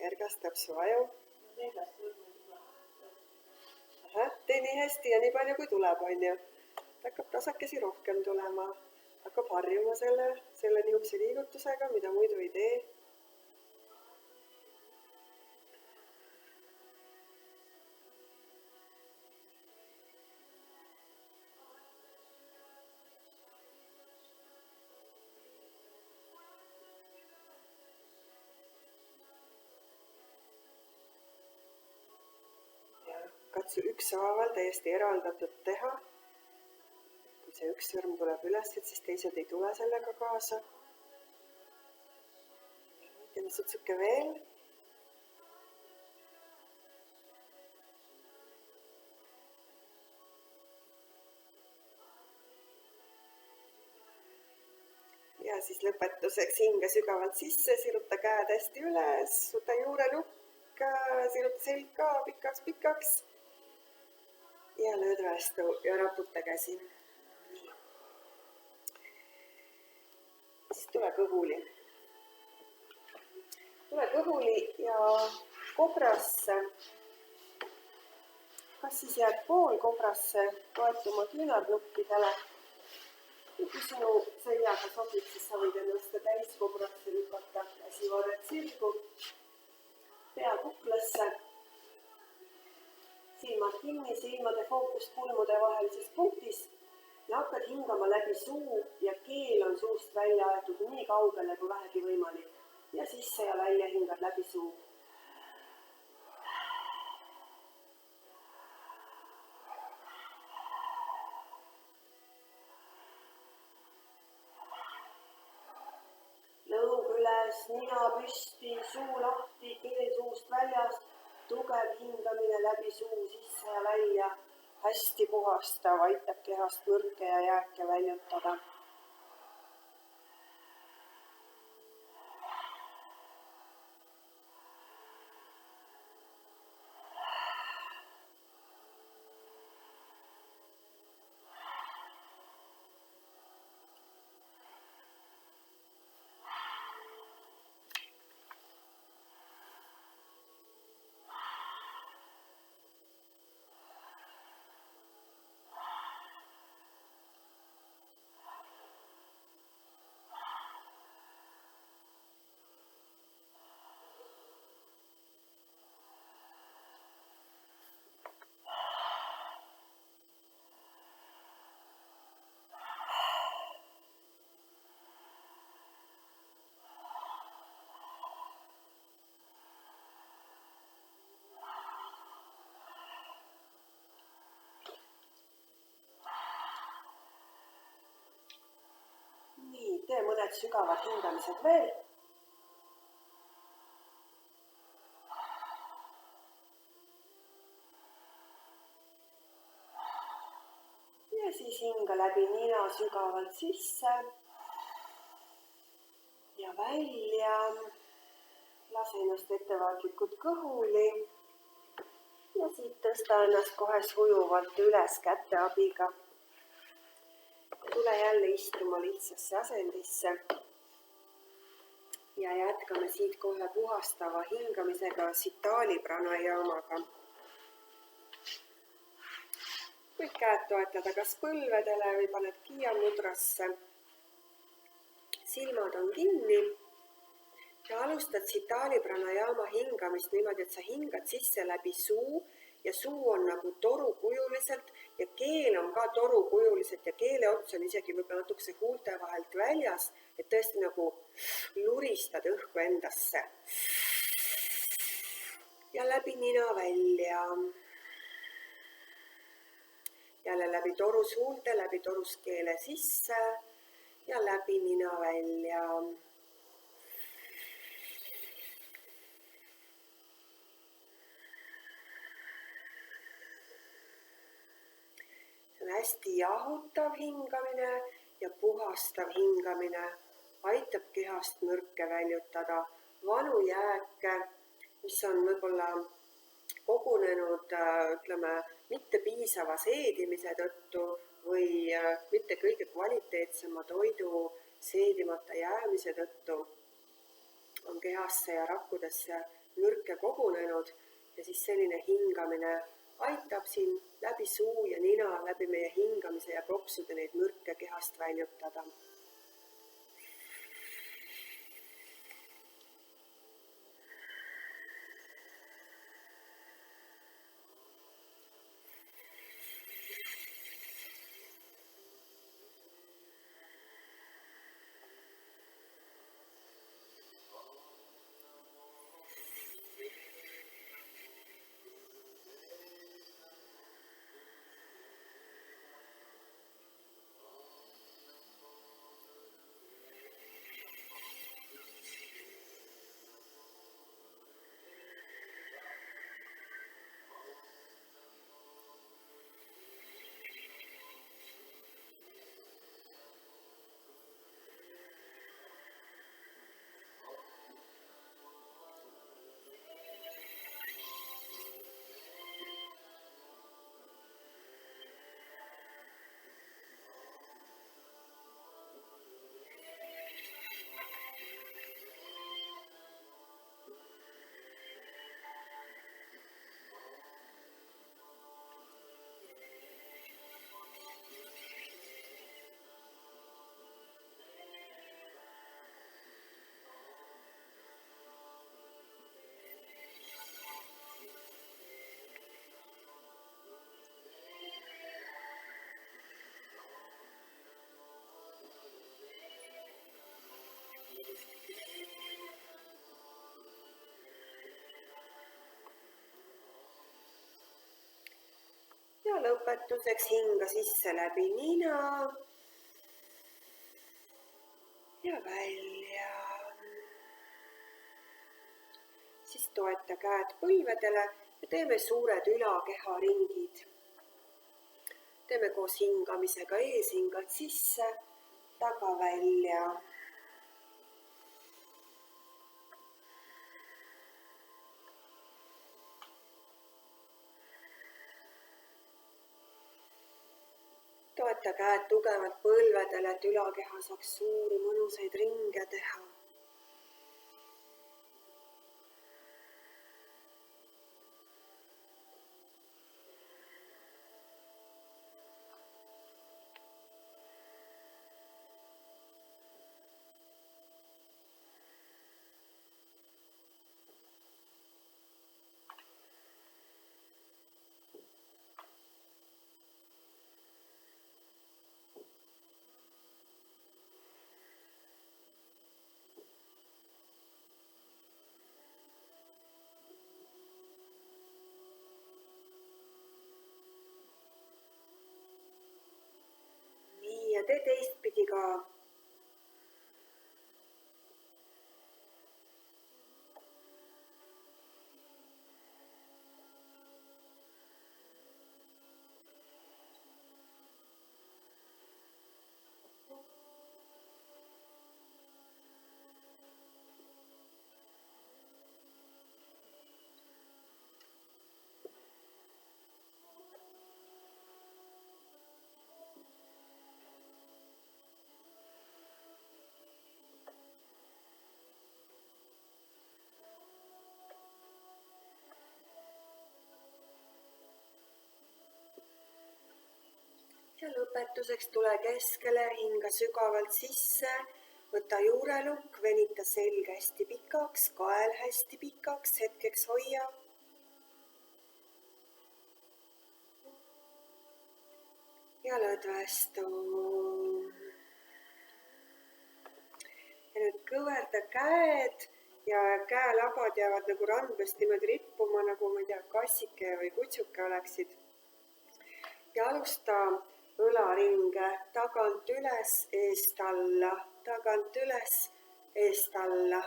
ergastab su aju. Tee nii hästi ja nii palju kui tuleb, on ju. Hakkab tasakesi rohkem tulema. Hakkab harjuma selle niisuguse liigutusega, mida muidu ei tee. Katsu ükshaaval täiesti eraldatud teha. Kui see üks sõrm tuleb üles, siis teised ei tule sellega kaasa. Teeme sutsuke veel. Ja siis lõpetuseks hinge sügavalt sisse, siruta käed hästi üles, võta juurelukk, siruta selg ka pikaks. Ja lööd vastu ja raputa käsi. Siis tule kõhuli. Tule kõhuli ja kobrasse. Kas siis jääd pool kobrasse toetuma küünarnukkidele? Ja kui sinu seljaga sobib, siis sa võid ennast täis kobrasse lükata. Käsivarred sirgu, pea kuklasse. Silmad kinni, silmade fookus pulmude vahelises punktis ja hakkad hingama läbi suu ja keel on suust välja aetud nii kaugele kui vähegi võimalik. Ja sisse ja välja hingad läbi suu. Lõug üles, nina püsti, suu lahti, keel suust väljast. Tugev hingamine läbi suu sisse ja välja, hästi puhastav, aitab kehast mõrke ja jääke väljutada. Nii, tee mõned sügavad hingamised veel. Ja siis hinga läbi nina sügavalt sisse ja välja. Lase ennast ettevaatlikult kõhuli ja siit tõsta ennast kohe sujuvalt üles käte abiga. Tule jälle istuma lihtsasse asendisse ja jätkame siit kohe puhastava hingamisega Sitali pranayamaga. Võid käed toetada kas põlvedele või paned Kiya mudrasse. Silmad on kinni ja alustad Sitali pranayama hingamist niimoodi, et sa hingad sisse läbi suu ja suu on nagu torukujuliselt ja keel on ka torukujuliselt ja keele ots on isegi võib-olla natukese huulte vahelt väljas, et tõesti nagu luristad õhku endasse. Ja läbi nina välja. Jälle läbi torus huulte, läbi torus keele sisse ja läbi nina välja. See on hästi jahutav hingamine ja puhastav hingamine. Aitab kehast mürke väljutada, vanu jääke, mis on võib-olla kogunenud, ütleme, mitte piisava seedimise tõttu või mitte kõige kvaliteetsema toidu seedimata jäämise tõttu on kehasse ja rakkudesse mürke kogunenud ja siis selline hingamine aitab siin läbi suu ja nina, läbi meie hingamise ja kopsude neid mürke kehast väljutada. Ja lõpetuseks hinga sisse läbi nina ja välja. Siis toeta käed põlvedele ja teeme suured ülakeharingid. Teeme koos hingamisega eeshingad sisse, taga välja. Toeta käed tugevalt põlvedele, et ülakeha saaks suuri mõnusaid ringe teha. Ja tee teistpidi ka. Ja lõpetuseks tule keskele, hinga sügavalt sisse, võta juurelukk, venita selg hästi pikaks, kael hästi pikaks, hetkeks hoia. ja lõdvestu. Ja nüüd kõverda käed ja käelabad jäävad nagu randmest niimoodi rippuma, nagu ma ei tea, kassike või kutsuke oleksid. Ja alusta õlaringe tagant üles, eest alla, tagant üles, eest alla.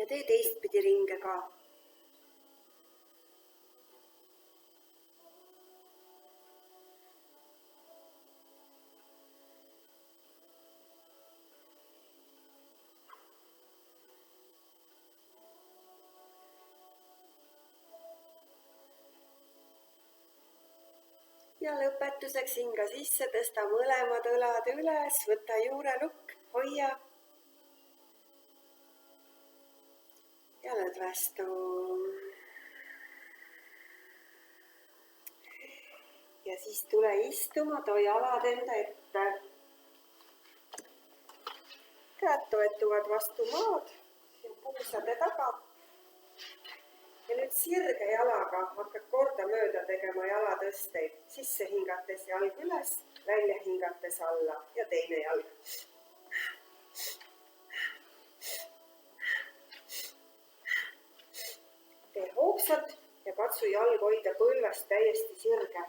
Ja tee teistpidi ringe ka. Ja lõpetuseks hinga sisse, tõsta mõlemad õlad üles, võta juurelukk, hoia. Ja lõdvestu. Ja siis tule istuma, too jalad enda ette. Käed toetuvad vastu maad, puusade taga. Ja nüüd sirge jalaga hakkad kordamööda tegema jalatõsteid. Sisse hingates jalg üles, välja hingates alla ja teine jalg. Tee hoogsalt ja katsu jalg hoida põlvest täiesti sirge.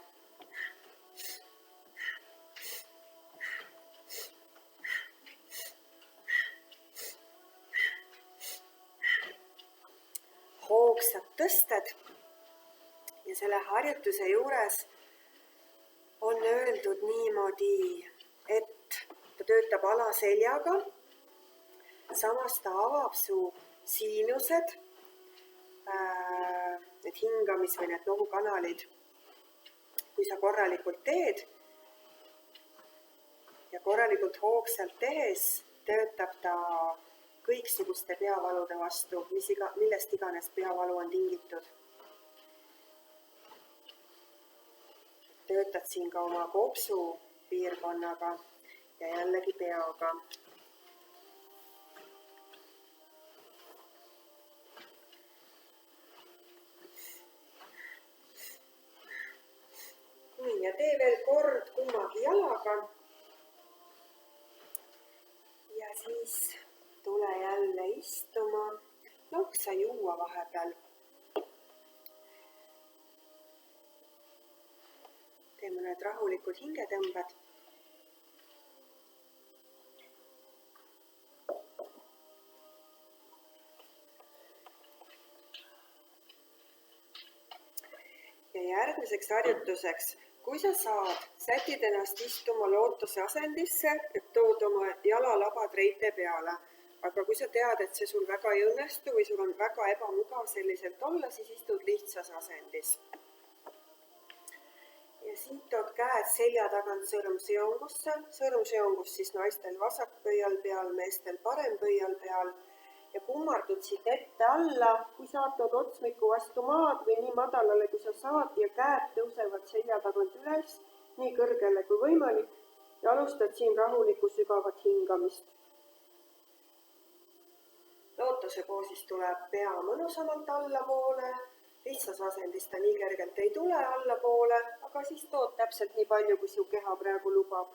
Hoogsad tõsted ja selle harjutuse juures on öeldud niimoodi, et ta töötab alaseljaga, samas ta avab su siinused, need hingamis- või need nohukanalid, kui sa korralikult teed ja korralikult hoogsalt tehes töötab ta kõiksuguste peavalude vastu, millest iganes peavalu on tingitud. Töötad siin ka oma kopsu piirkonnaga ja jällegi peaga. Nii, ja tee veel kord kummagi jalaga. Ja siis tule jälle istuma, loksa juua vahepeal. Tee mõned rahulikud hingetõmbed. Ja järgmiseks harjutuseks, kui sa saad, sätid ennast istuma lootuse asendisse, et tood oma jalalabad reite peale. Aga kui sa tead, et see sul väga ei õnnestu või sul on väga ebamugav selliselt olla, siis istud lihtsas asendis. Ja siit tood käed selja tagant sõrmseongusse. Sõrmseongus siis naistel vasak pöial peal, meestel parem pöial peal. Ja kummardud siit ette alla, kui saad tood otsmiku vastu maad või nii madalale, kui sa saad ja käed tõusevad selja tagant üles, nii kõrgele kui võimalik ja alustad siin rahulikku sügavat hingamist. Lootuse poosis tuleb pea mõnusamalt allapoole, lihtsas asendis ta nii kergelt ei tule allapoole, aga siis tood täpselt nii palju, kui su keha praegu lubab.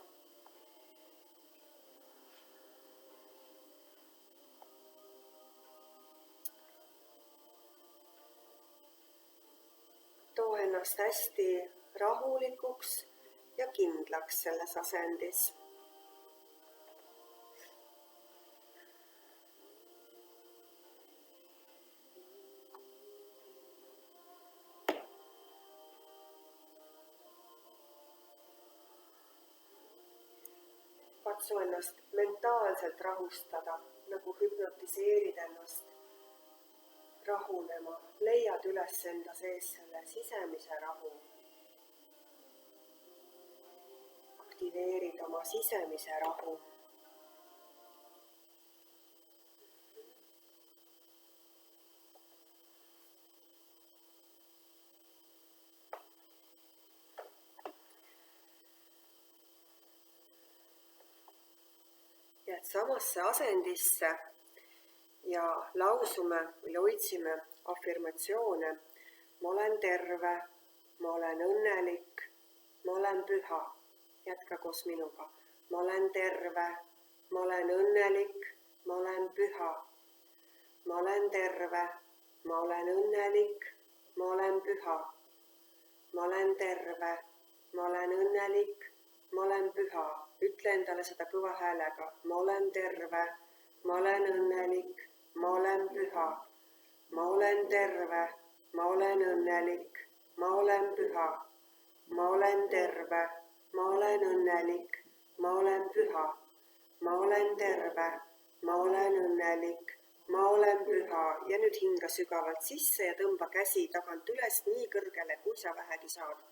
Too ennast hästi rahulikuks ja kindlaks selles asendis. katsu ennast mentaalselt rahustada, nagu hüpnotiseerid ennast rahunema, leiad üles enda sees selle sisemise rahu. Aktiveerid oma sisemise rahu. Jääd samasse asendisse ja lausume või otsime afirmatsioone. Ma olen terve, ma olen õnnelik, ma olen püha. Jätka koos minuga. Ma olen terve, ma olen õnnelik, ma olen püha. Ma olen terve, ma olen õnnelik, ma olen püha. Ma olen terve, ma olen õnnelik, ma olen püha. Ütle endale seda kõva häälega. Ma olen terve, ma olen õnnelik, ma olen püha. Ma olen terve, ma olen õnnelik, ma olen püha. Ma olen terve, ma olen õnnelik, ma olen püha. Ma olen terve, ma olen õnnelik, ma olen püha. Ja nüüd hinga sügavalt sisse ja tõmba käsi tagant üles nii kõrgele, kui sa vähegi saad.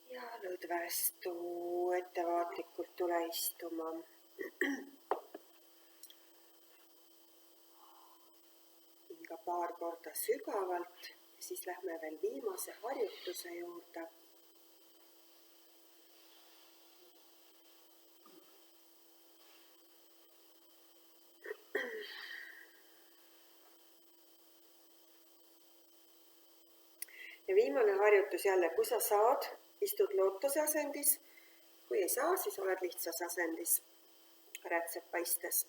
Ja lõdvestu, ettevaatlikult tule istuma. Hinga paar korda sügavalt ja siis lähme veel viimase harjutuse juurde. Ja viimane harjutus jälle, kui sa saad, istud lootuse asendis. Kui ei saa, siis oled lihtsas asendis, rätsepa istes.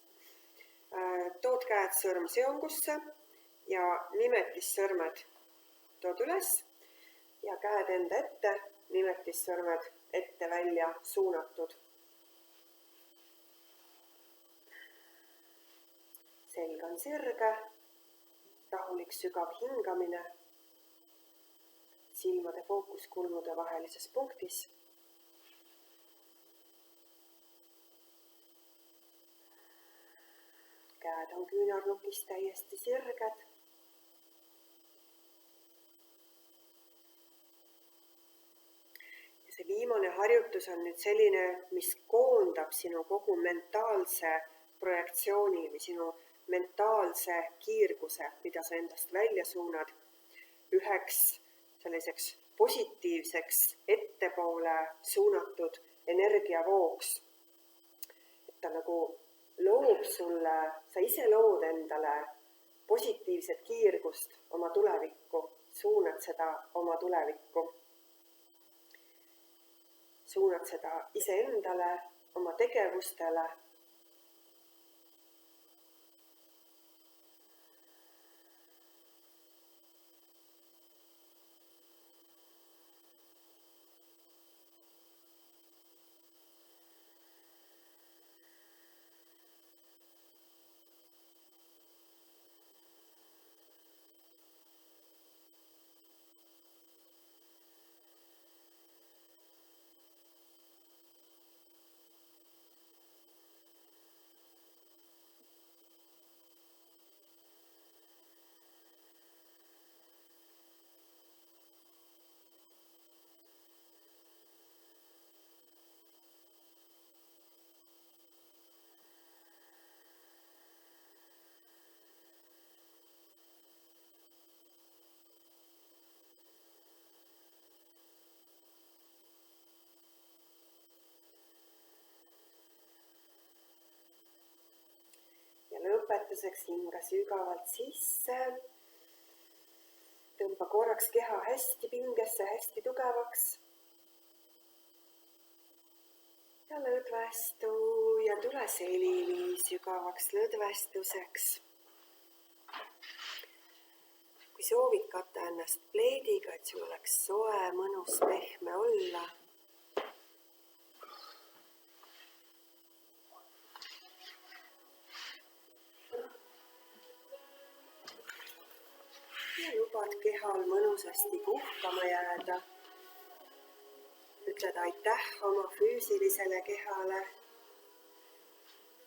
Tood käed sõrmseongusse ja nimetissõrmed tood üles ja käed enda ette, nimetissõrmed ette välja suunatud. Selg on sirge, rahulik sügav hingamine. Silmade fookus kulmude vahelises punktis. Käed on küünarnukis täiesti sirged. Ja see viimane harjutus on nüüd selline, mis koondab sinu kogu mentaalse projektsiooni või sinu mentaalse kiirguse, mida sa endast välja suunad üheks selliseks positiivseks ettepoole suunatud energiavooks. Et ta nagu loob sulle, sa ise lood endale positiivset kiirgust oma tulevikku, suunad seda oma tulevikku. Suunad seda iseendale, oma tegevustele. Lõpetuseks hinga sügavalt sisse. Tõmba korraks keha hästi pingesse, hästi tugevaks. Ja lõdvestu ja tule selili sügavaks lõdvestuseks. Kui soovid katta ennast pleediga, et sul oleks soe, mõnus, pehme olla. Ja lubad kehal mõnusasti puhkama jääda. ütled aitäh oma füüsilisele kehale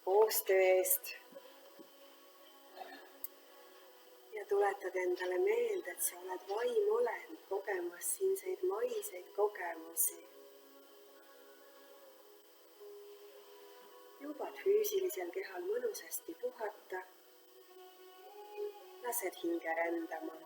koostöö eest ja tuletad endale meelde, et sa oled vaimolend kogemas siinseid maiseid kogemusi. Lubad füüsilisel kehal mõnusasti puhata, lased hinge rändama.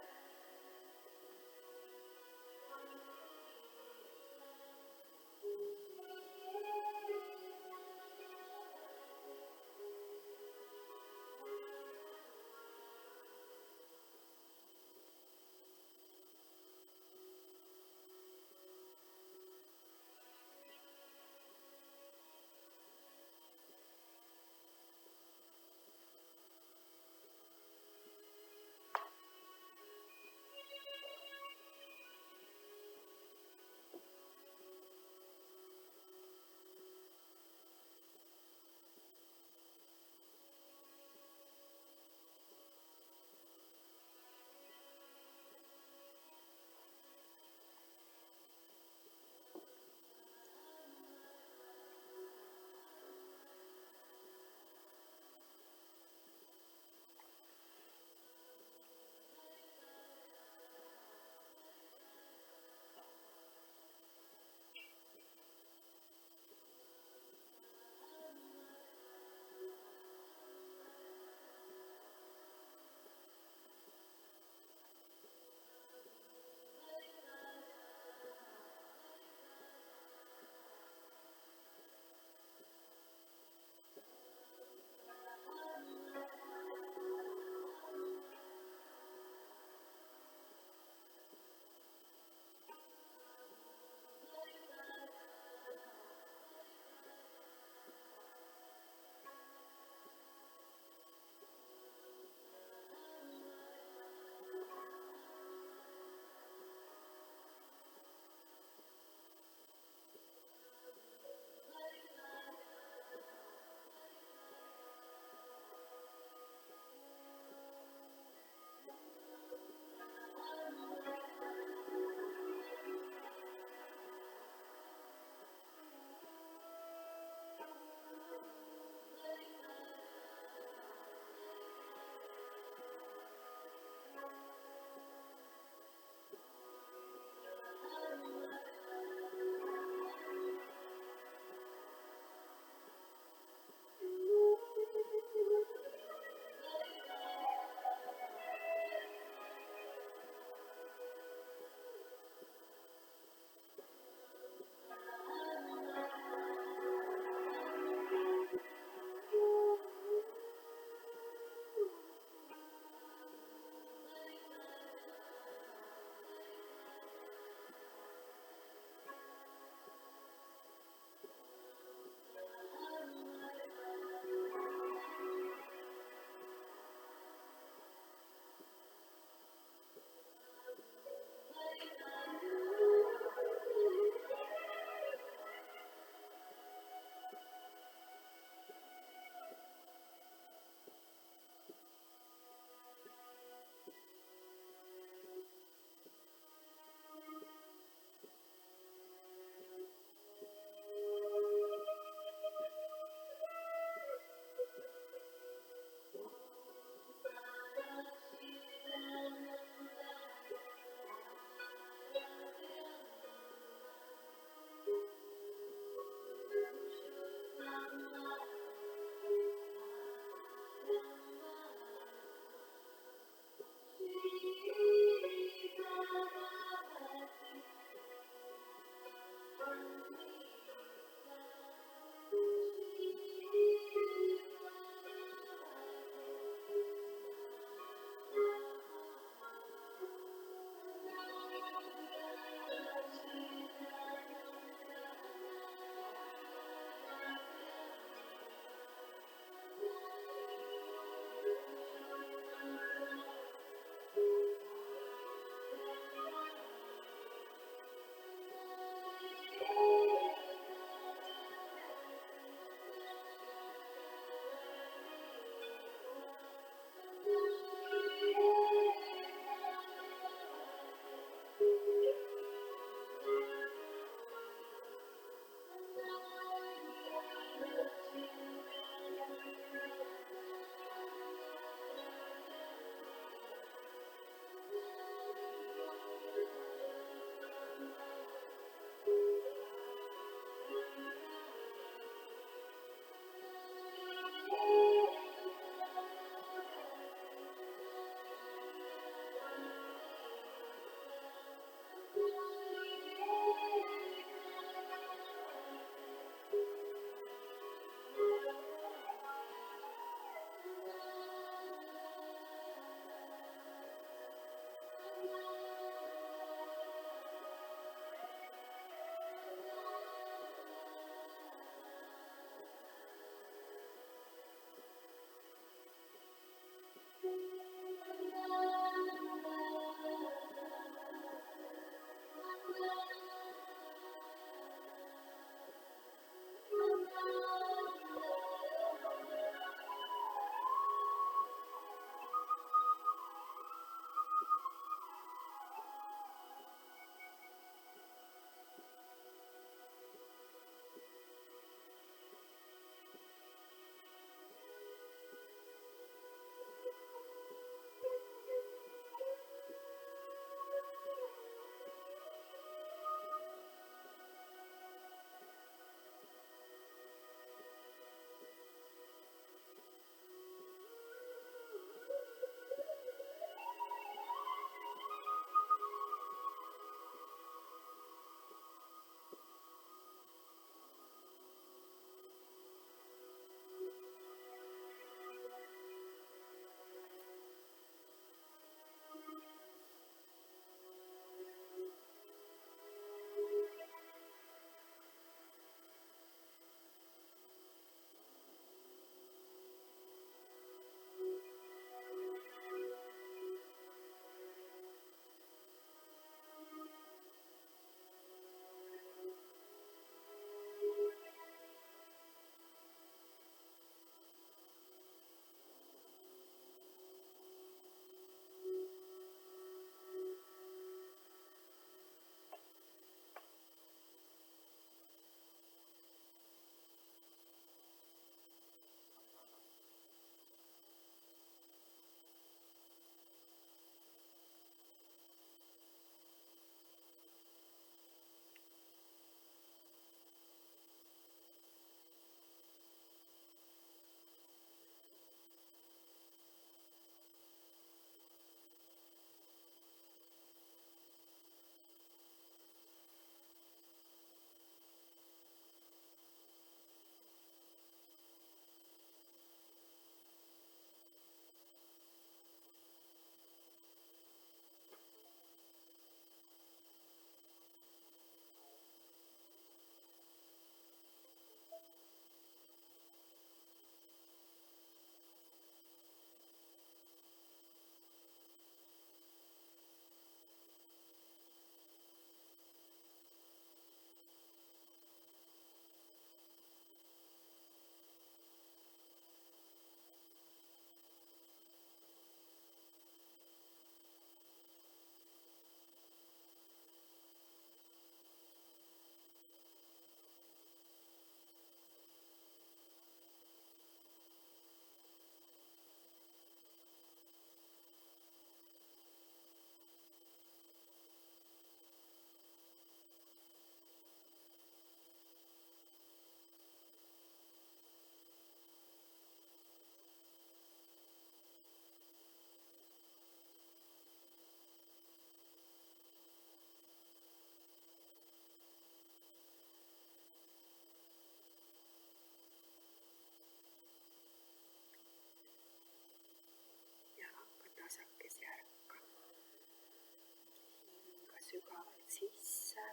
sügavalt sisse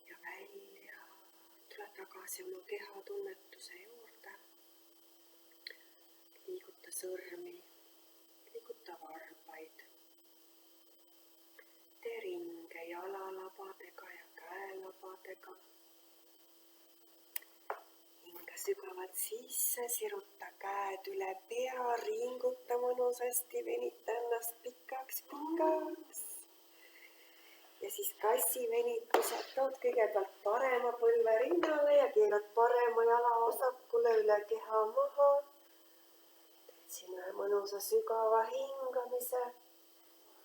ja välja. Tule tagasi oma kehatunnetuse juurde. Liiguta sõrmi, liiguta varbaid. Tee ringe jalalabadega ja käelabadega. Hinga sügavalt sisse, siruta käed üle pea, ringuta mõnusasti, venita ennast pikaks. Ja siis kassi venitused, tood kõigepealt parema põlve rinnale ja keerad parema jala vasakule üle keha maha. Teed sinna mõnusa sügava hingamise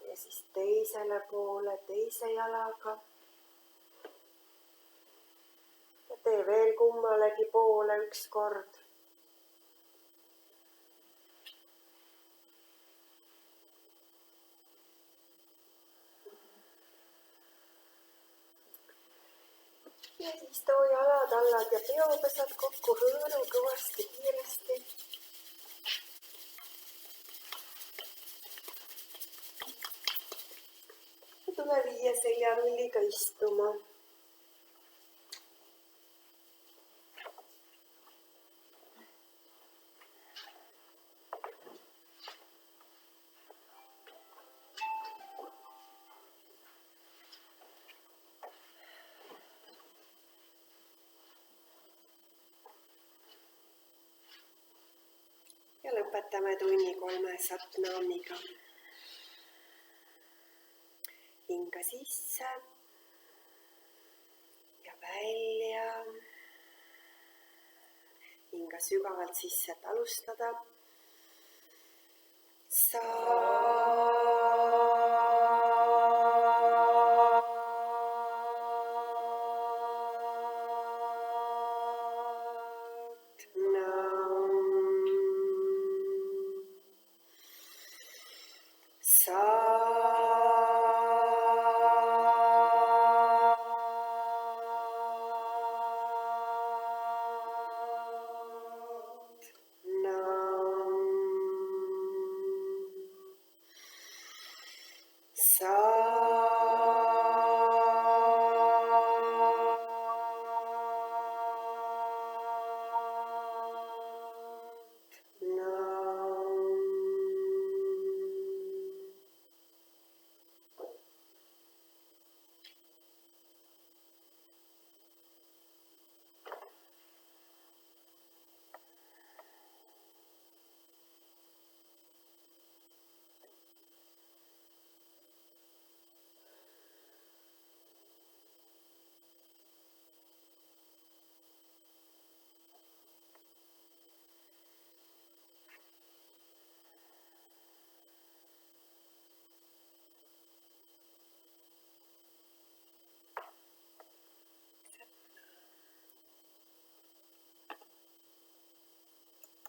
ja siis teisele poole teise jalaga. Ja tee veel kummalegi poole üks kord. Ja siis too jalad, allad ja peopesad kokku, hõõru kõvasti kiiresti. Ja tule viie seljarulliga istuma. Ja lõpetame tunni 3 satnamiga. Hinga sisse ja välja. Hinga sügavalt sisse, et alustada.